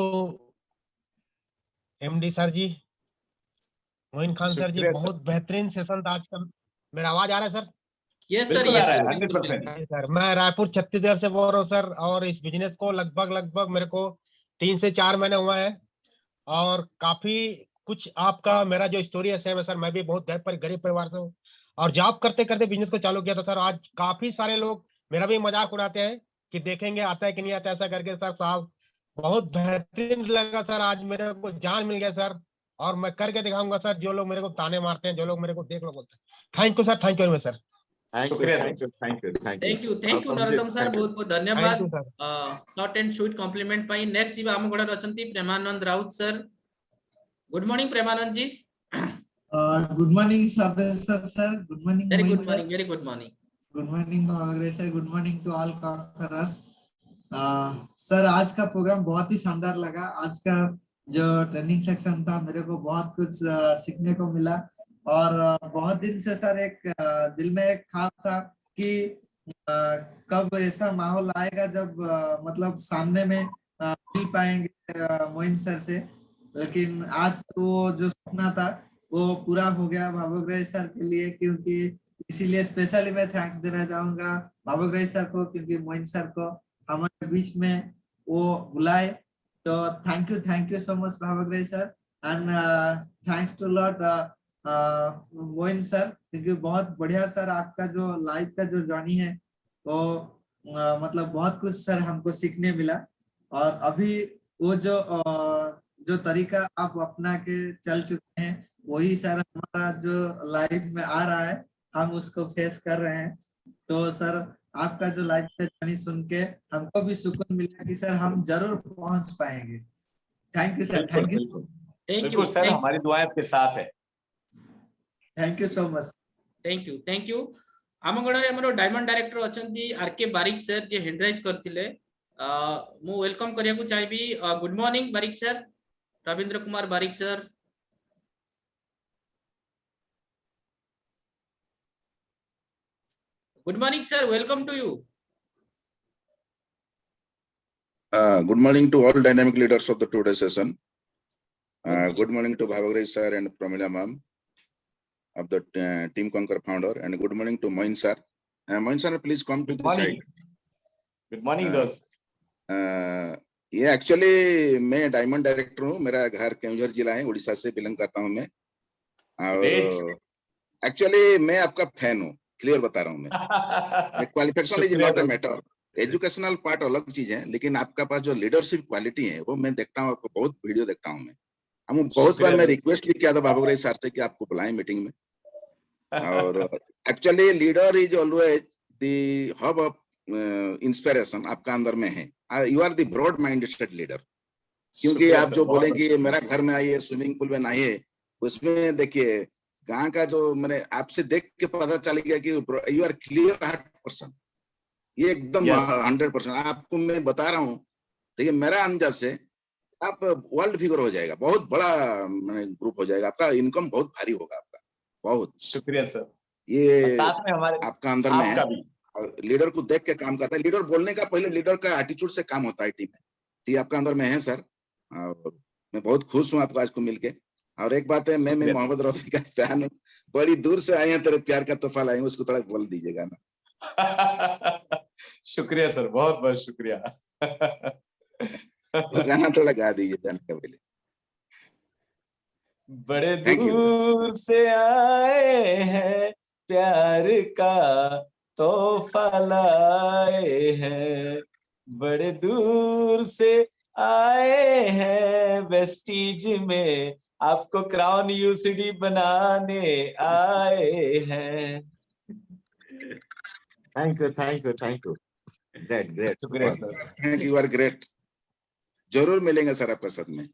MD sir ji, Moin Khan sir ji, शुक्रिया सर। बहुत बेहतरीन सेशन था आज का। मेरा आवाज आ रहा है सर? यस सर, बिल्कुल आ यस रहा है, सर, 100%। जी सर, मैं रायपुर छत्तीसगढ़ से बोल रहा हूँ सर, और इस बिजनेस को लगभग मेरे को 3 से 4 महीने हुआ है, और काफी कुछ आपका मेरा जो स्टोरी है सेम है सर। मैं भी बहुत गरीब परिवार से हूँ, और जॉब करते करते बिजनेस को चालू किया था सर। आज काफी सारे लोग मेरा भी मजाक उड़ाते हैं कि देखेंगे आता है कि नहीं आता, ऐसा करके सर। साहब बहुत बेहतरीन लगा सर, आज मेरे को जान मिल गया सर, और मैं करके दिखाऊंगा सर। जो लोग मेरे को ताने मारते हैं, जो लोग मेरे को देख लो बोलते हैं, thank you sir, thank you sir. शुक्रिया थैंक यू नरोत्तम सर, बहुत बहुत धन्यवाद thank you sir. Short and sweet compliment पाई। नेक्स्ट जी आम गोड़ा अछंती Premanand Raut sir. Good morning Premanand ji. Good morning sir, good morning very Moin good sir, morning, very good morning. Good morning Bhavgrahi sir, good morning to all conquerors. Sir आज का प्रोग्राम बहुत ही शानदार लगा। आज का जो ट्रेनिंग सेक्शन था मेरे को बहुत कुछ सीखने को मिला, और बहुत दिन से सर एक दिल में एक ख्वाब था कि कब ऐसा माहौल आएगा जब मतलब सामने में मिल पाएंगे मोइन सर से। लेकिन आज तो जो सपना था वो पूरा हो गया भावग्रे सर के लिए, क्योंकि इसीलिए स्पेशली मैं थैंक्स देना चाहूंगा भावग्रे सर को, क्योंकि मोइन सर को हमारे बीच में वो बुलाए। तो thank you so much Bhavgrahi sir, and thanks to lot Moin sir, क्योंकि बहुत बढ़िया सर आपका जो लाइफ का जो जर्नी है वो मतलब बहुत कुछ सर हमको सीखने मिला। और अभी वो जो तरीका आप अपना के चल चुके हैं वही सर हमारा जो लाइफ में आ रहा है, हम उसको फेस कर रहे हैं। तो सर आपका जो लाइफ का जर्नी सुन के हमको भी सुकून मिला कि सर हम जरूर पहुंच पाएंगे। Thank you sir, thank you, बिल्कुल सर, हमारी दुआएं आपके साथ है। Thank you so much, thank you. आम गण में डायमंड डायरेक्टर अछंती आरके बारिक सर जे हैंड राइज करथिले, मु वेलकम करिया को चाहबी। Good morning Barik sir, Ravindra Kumar Barik sir. Good morning sir, welcome to you. Good morning to all dynamic leaders of the today session. Good morning to Bhavagre sir and Pramila ma'am of the Team Conquer founder, and good morning to Moin sir. Moin sir, please come to the side. Good morning दोस्त। ये एक्चुअली मैं डायमंड डायरेक्टर हूँ, मेरा घर केवंझर जिला है, उड़ीसा से बिलोंग करता हूँ मैं। और एक्चुअली मैं आपका फैन हूँ, क्लियर बता रहा हूँ मैं। Qualification is not a matter, educational part अलग चीज है, लेकिन आपका पास जो लीडरशिप क्वालिटी है वो मैं देखता हूँ, आपको बहुत वीडियो देखता हूँ मैं। हम बहुत बार मैं रिक्वेस्ट भी किया था भावग्रे सर से कि आपको बुलाएं मीटिंग में। और actually leader is always the hub of inspiration आपका अंदर में है। You are the broad minded leader, क्योंकि आप जो बोलेंगे मेरा घर में आइए, स्विमिंग पूल में आइए, उसमें देखिए गांव का जो मैंने आपसे देख के पता चल गया कि you are clear heart person. ये एकदम 100% आपको मैं बता रहा हूँ। देखिए मेरा अंदाज से आप वर्ल्ड फिगर हो जाएगा, बहुत बड़ा ग्रुप हो जाएगा, आपका इनकम बहुत भारी होगा आपका। बहुत शुक्रिया सर। ये साथ में हमारे आपका अंदर में है, और लीडर को देख के काम करता है। लीडर बोलने का पहले लीडर का एटीट्यूड से काम होता है टीम में, ये आपका अंदर में है सर। और मैं बहुत खुश हूँ आपको आज को मिलके। और एक बात है, मैं मोहम्मद रफी का फैन हूँ, बड़ी दूर से आए हैं, तेरे प्यार का तोहफा लाए, उसको थोड़ा बोल दीजिएगा ना। शुक्रिया सर, बहुत बहुत शुक्रिया। गाना थोड़ा गा दीजिए जाने का पहले। बड़े दूर से आए हैं, प्यार का तोहफा लाए हैं, बड़े दूर से आए हैं, वेस्टीज में आपको क्राउन यूसीडी बनाने आए हैं। थैंक यू ग्रेट शुक्रिया sir, thank you are great. जरूर मिलेंगे सर आपके साथ में।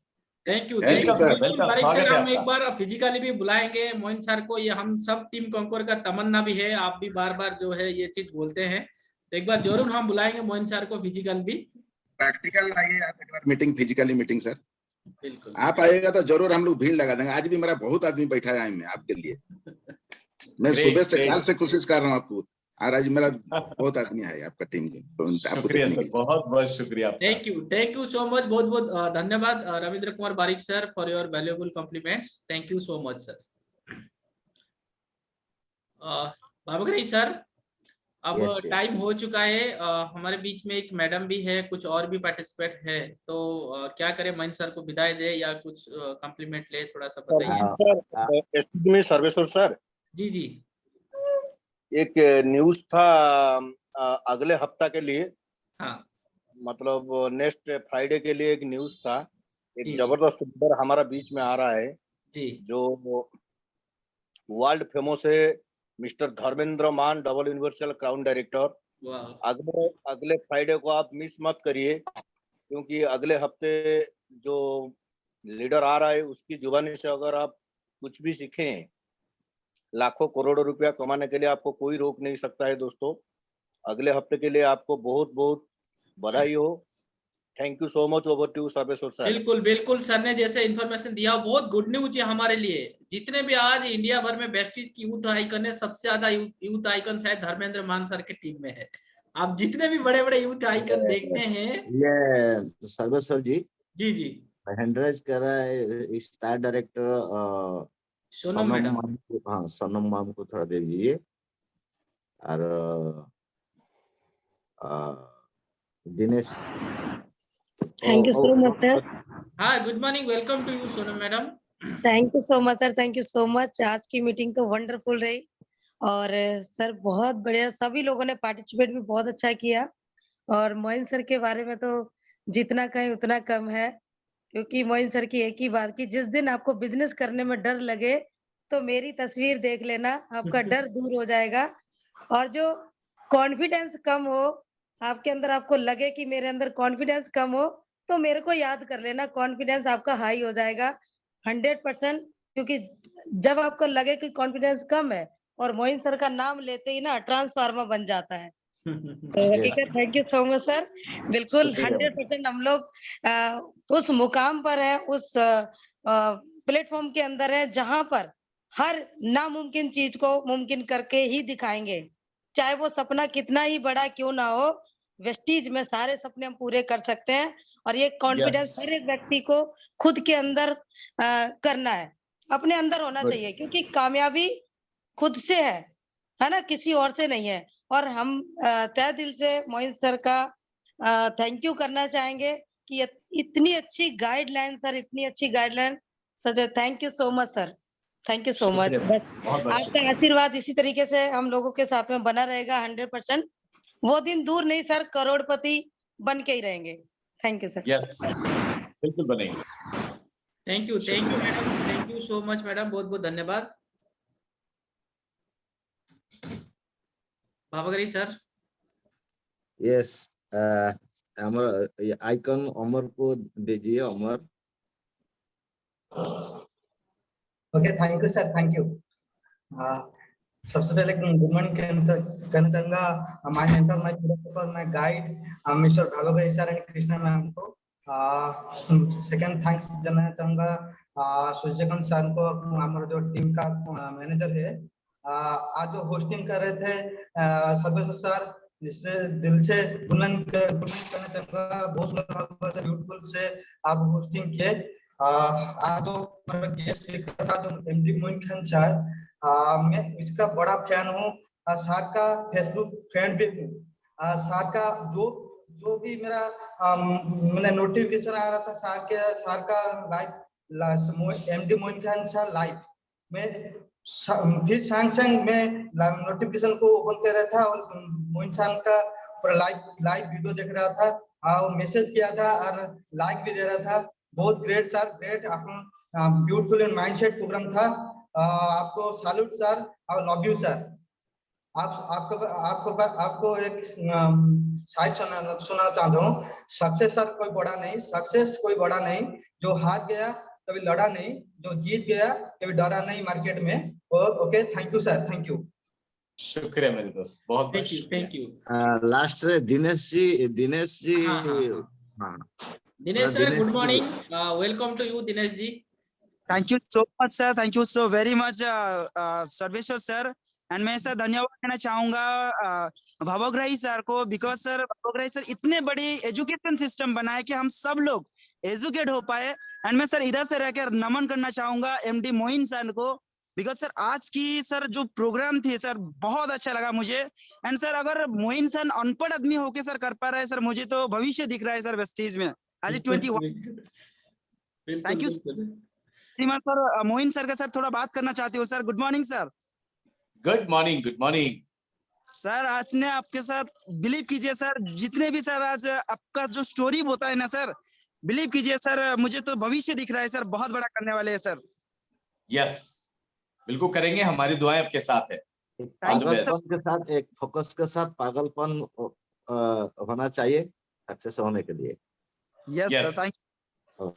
Thank you sir. Barik sir, हम एक बार फिजिकली भी बुलाएंगे मोइन सर को, ये हम सब टीम कॉन्कोर का तमन्ना भी है। आप भी बार बार जो है ये चीज बोलते हैं, तो एक बार जरूर हम बुलाएंगे मोइन सर को फिजिकल भी। प्रैक्टिकल आइए आप एक बार मीटिंग, फिजिकली मीटिंग सर। बिल्कुल आप आइएगा तो जरूर हम लोग भीड़ लगा देंगे। आज भी मेरा बहुत आदमी बैठा है में आपके लिए। मैं सुबह से काल से कोशिश कर रहा हूँ आपको, और आज मेरा बहुत आदमी है आपका टीम में, तो आपको शुक्रिया देखने सर, के लिए। बहुत बहुत शुक्रिया आपका। थैंक यू सो मच, बहुत बहुत धन्यवाद Ravindra Kumar Barik sir for your valuable compliments. Thank you so much sir. Bhavgrahi sir, अब Yes, yes. टाइम हो चुका है, हमारे बीच में एक मैडम भी है, कुछ और भी पार्टिसिपेट है, तो क्या करें, मयंक सर को विदाई दे या कुछ कॉम्प्लीमेंट ले, थोड़ा सा बताइए। Sir, excuse me Sarveshwar sir, जी जी, एक न्यूज था अगले हफ्ता के लिए, हाँ मतलब नेक्स्ट फ्राइडे के लिए एक न्यूज था। जी, एक जबरदस्त लीडर हमारा बीच में आ रहा है, जी जो वर्ल्ड फेमस है, मिस्टर धर्मेंद्र मान, डबल यूनिवर्सल क्राउन डायरेक्टर। वाह, अगले फ्राइडे को आप मिस मत करिए, क्योंकि अगले हफ्ते जो लीडर आ रहा है उसकी जुबानी से अगर आप कुछ भी सीखें, लाखों करोड़ों रुपया कमाने के लिए आपको कोई रोक नहीं सकता है दोस्तों। अगले हफ्ते के लिए आपको बहुत बहुत बधाई हो। Thank you so much. Over to Sarveshwar sir. बिल्कुल बिल्कुल, सर ने जैसे इन्फॉर्मेशन दिया बहुत गुड न्यूज है हमारे लिए। जितने भी आज इंडिया भर में बेस्टीज की यूथ आइकन है, सबसे ज्यादा यूथ आइकन शायद धर्मेंद्र मान सर के टीम में है। आप जितने भी बड़े बड़े यूथ आइकन देखते हैं, ये सर्वेश्वर जी, जी जी, हैंडराइज कर रहा है स्टार डायरेक्टर सोनम मैडम। माम को, हाँ सोनम माम को थोड़ा दे दीजिए। और Dinesh, thank you so much sir. हाँ, good morning, welcome to you Sonam madam. Thank you so much sir, thank you so much. आज की मीटिंग तो वंडरफुल रही और सर बहुत बढ़िया, सभी लोगों ने पार्टिसिपेट भी बहुत अच्छा किया। और मोइन सर के बारे में तो जितना कहें उतना कम है, क्योंकि मोइन सर की एक ही बात की, जिस दिन आपको बिजनेस करने में डर लगे तो मेरी तस्वीर देख लेना, आपका डर दूर हो जाएगा। और जो कॉन्फिडेंस कम हो आपके अंदर, आपको लगे कि मेरे अंदर कॉन्फिडेंस कम हो, तो मेरे को याद कर लेना, कॉन्फिडेंस आपका हाई हो जाएगा 100%। क्योंकि जब आपको लगे कि कॉन्फिडेंस कम है और मोइन सर का नाम लेते ही ना ट्रांसफार्मर बन जाता है। तो हकीकत, thank you so much sir. बिल्कुल 100% हम लोग उस मुकाम पर है, उस प्लेटफॉर्म के अंदर है जहां पर हर नामुमकिन चीज को मुमकिन करके ही दिखाएंगे, चाहे वो सपना कितना ही बड़ा क्यों ना हो। वेस्टीज में सारे सपने हम पूरे कर सकते हैं और ये कॉन्फिडेंस हर एक व्यक्ति को खुद के अंदर करना है, अपने अंदर होना चाहिए, क्योंकि कामयाबी खुद से है ना, किसी और से नहीं है। और हम तहे दिल से मोइन सर का थैंक यू करना चाहेंगे कि इतनी अच्छी गाइडलाइन सर, इतनी अच्छी guideline sir, thank you so much sir, thank you so much. बस आपका आशीर्वाद इसी तरीके से हम लोगों के साथ में बना रहेगा 100%। वो दिन दूर नहीं सर, करोड़पति बन के ही रहेंगे। Thank you sir. यस, बिल्कुल बनेंगे। Thank you madam, thank you so much madam, बहुत बहुत धन्यवाद। Bhavgrahi sir. Yes, Amar icon Amar को दीजिए। Amar. Okay, thank you sir, thank you. सबसे पहले गुड मॉर्निंग कहना चाहूंगा my mentor, my philosopher, my guide mister Bhavgrahi sir and Krishna ma'am को। सेकंड थैंक्स देना चाहूंगा सूर्यकांत सर को, हमारे जो टीम का मैनेजर है। आज जो होस्टिंग कर रहे थे सर्वेश्वर सर, जिससे दिल से बुलंद करना चाहूंगा, बहुत सुंदर ब्यूटीफुल से आप होस्टिंग किए। आज जो गेस्ट स्पीकर था जो एमडी मोइन खान सर, मैं इसका बड़ा फैन हूँ, सर का फेसबुक फ्रेंड भी हूँ। सर का जो भी मेरा मैंने नोटिफिकेशन आ रहा था सर का live MD Moin Khan sir live में, फिर संग में नोटिफिकेशन को ओपन कर रहा था और मोइन खान का लाइव वीडियो देख रहा था और मैसेज किया था और लाइक भी दे रहा था। बहुत great sir, great. Beautiful and mindset program था। आपको सैल्यूट सर और लव यू सर। आपको एक शायद सुनाना चाहता हूँ, सक्सेस सर कोई बड़ा नहीं, सक्सेस कोई बड़ा नहीं, जो हार गया कभी लड़ा नहीं, जो जीत गया कभी डरा नहीं मार्केट में। Okay, thank you sir, thank you. शुक्रिया मेरे दोस्त, बहुत thank you. Last Dinesh ji. Dinesh sir, good morning, welcome to you Dinesh ji. Thank you so much, sir. Thank you so very much, Sarveshwar sir. And मैं सर धन्यवाद देना चाहूंगा भावग्राही सर को, बिकॉज सर भावग्राही सर इतने बड़ी एजुकेशन सिस्टम बनाए कि हम सब लोग एजुकेट हो पाए। एंड मैं सर इधर से रहकर नमन करना चाहूंगा एमडी मोइन सर को, बिकॉज सर आज की सर जो प्रोग्राम थी सर बहुत अच्छा लगा मुझे। एंड सर अगर मोइन सर अनपढ़ आदमी होके सर कर पा रहा है सर, मुझे तो भविष्य दिख रहा है सर वेस्टीज में आज 21। थैंक यू श्रीमान सर। मोइन सर का सर थोड़ा बात करना चाहती हूँ sir. Good morning sir. Good morning, good morning sir. आज ने आपके साथ बिलीव कीजिए सर, जितने भी सर आज आपका जो स्टोरी होता है ना सर, बिलीव कीजिए सर मुझे तो भविष्य दिख रहा है सर, बहुत बड़ा करने वाले हैं सर। यस, बिल्कुल करेंगे, हमारी दुआएं आपके साथ है। पागलपन के साथ, एक फोकस के साथ पागलपन होना चाहिए सक्सेस होने के लिए। Yes sir, thank you.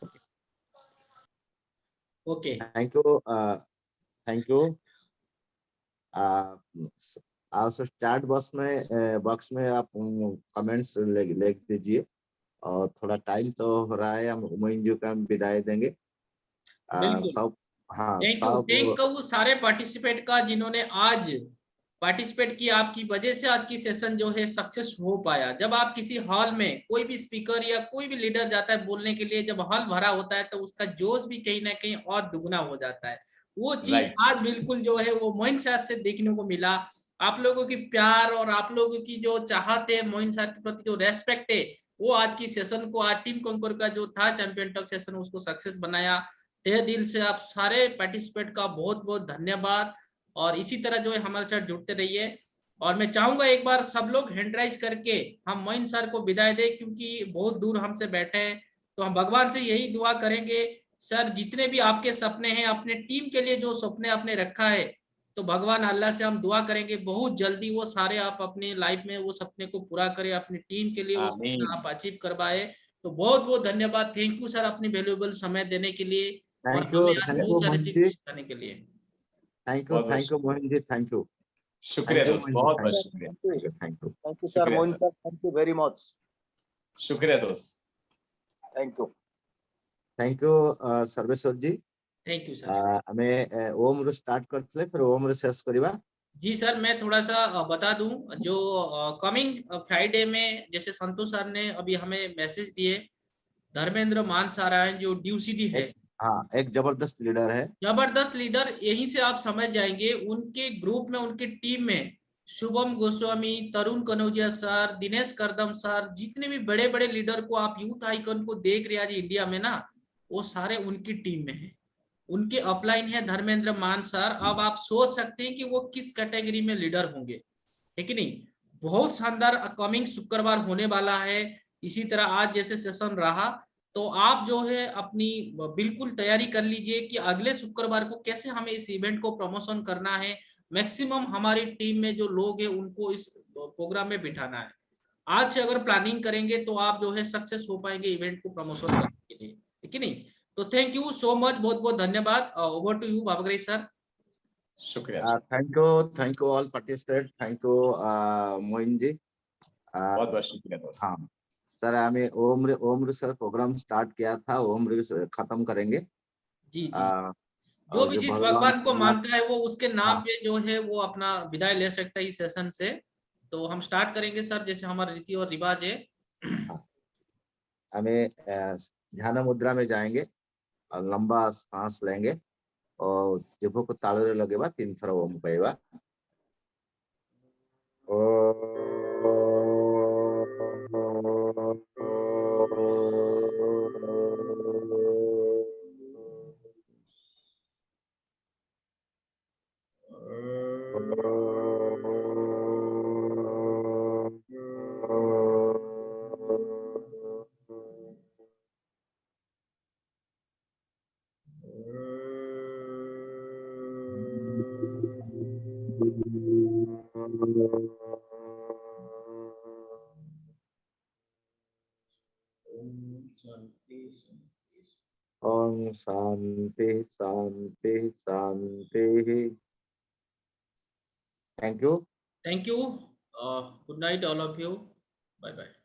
Okay, thank you, thank you. Chat box में आप कमेंट्स लिख दीजिए, और थोड़ा टाइम तो हो रहा है, हम मोइन जी का विदाई देंगे। सब थैंक यू सारे पार्टिसिपेट का जिन्होंने आज पार्टिसिपेट किया। आपकी वजह से आज की सेशन जो है सक्सेस हो पाया। जब आप किसी हॉल में कोई भी स्पीकर या कोई भी लीडर जाता है बोलने के लिए, जब हॉल भरा होता है तो उसका जोश भी कहीं ना कहीं और दुगना हो जाता है। वो चीज आज बिल्कुल जो है वो मोइन सर से देखने को मिला। आप लोगों की प्यार और आप लोगों की जो चाहत है, मोइन सर के प्रति जो रेस्पेक्ट है, वो आज की सेशन को, आज टीम कंकर का जो था चैंपियन टॉक सेशन, उसको सक्सेस बनाया। तहे दिल से आप सारे पार्टिसिपेट का बहुत बहुत धन्यवाद, और इसी तरह जो है हमारे साथ जुड़ते रहिए। और मैं चाहूंगा एक बार सब लोग हैंड राइज करके हम मोइन सर को विदाई दें, क्योंकि बहुत दूर हमसे बैठे हैं। तो हम भगवान से यही दुआ करेंगे, सर जितने भी आपके सपने हैं, अपने टीम के लिए जो सपने आपने रखा है, तो भगवान अल्लाह से हम दुआ करेंगे बहुत जल्दी वो सारे आप अपने लाइफ में वो सपने को पूरा करें, अपनी टीम के लिए वो सपना आप अचीव करवाए। तो बहुत बहुत धन्यवाद, थैंक यू सर अपनी वैल्यूएबल समय देने के लिए और हमें आज बहुत सारी चीजें सिखाने के लिए। Thank you Mohan ji, thank you. शुक्रिया दोस्त, बहुत बहुत शुक्रिया। Thank you sir Mohan sir, thank you very much. शुक्रिया दोस्त, thank you Sarveshwar ji. Thank you sir. हमें ओम रू स्टार्ट करते फिर ओम रू शेष करिबा। जी सर, मैं थोड़ा सा बता दूं, जो कमिंग फ्राइडे में जैसे संतोष सर ने अभी हमें मैसेज दिए, धर्मेंद्र मान सारायण जो ड्यूसीडी है, हाँ, एक जबरदस्त लीडर है, जबरदस्त लीडर। यहीं से आप समझ जाएंगे उनके ग्रुप में, उनके टीम में शुभम गोस्वामी, तरुण कनौजिया सर, दिनेश करदम सर, जितने भी बड़े बड़े लीडर को आप यूथ आइकन को देख रहे हैं आज इंडिया में ना, वो सारे उनकी टीम में है। उनके अपलाइन है धर्मेंद्र मान सर। अब आप सोच सकते हैं कि वो किस कैटेगरी में लीडर होंगे, है कि नहीं। बहुत शानदार कमिंग शुक्रवार होने वाला है। इसी तरह आज जैसे सेशन रहा, तो आप जो है अपनी बिल्कुल तैयारी कर लीजिए कि अगले शुक्रवार को कैसे हमें इस इवेंट को प्रमोशन करना है। मैक्सिमम हमारी टीम में जो लोग हैं उनको इस प्रोग्राम में बिठाना है। आज से अगर प्लानिंग करेंगे तो आप जो है सक्सेस हो पाएंगे इवेंट को प्रमोशन करने के लिए, है कि नहीं। तो थैंक यू सो मच, बहुत बहुत धन्यवाद। Over to you Bhavgrahi sir. शुक्रिया। Thank you all participate, thank you Moin ji, बहुत बहुत शुक्रिया दोस्त। हाँ सर, हमें ओम सर प्रोग्राम स्टार्ट किया था, ओम खत्म करेंगे। जी जी, जो भी जिस भगवान को मानता है वो उसके नाम हाँ, पे जो है वो अपना विदाई ले सकता है इस सेशन से। तो हम स्टार्ट करेंगे सर, जैसे हमारा रीति और रिवाज है। हमें ध्यान मुद्रा में जाएंगे और लंबा सांस लेंगे और जिभो को तालुरे लगेगा 3 थर ओम कहवा। ओम शांति शांति शांति। Thank you. Thank you. Good night all of you. Bye bye.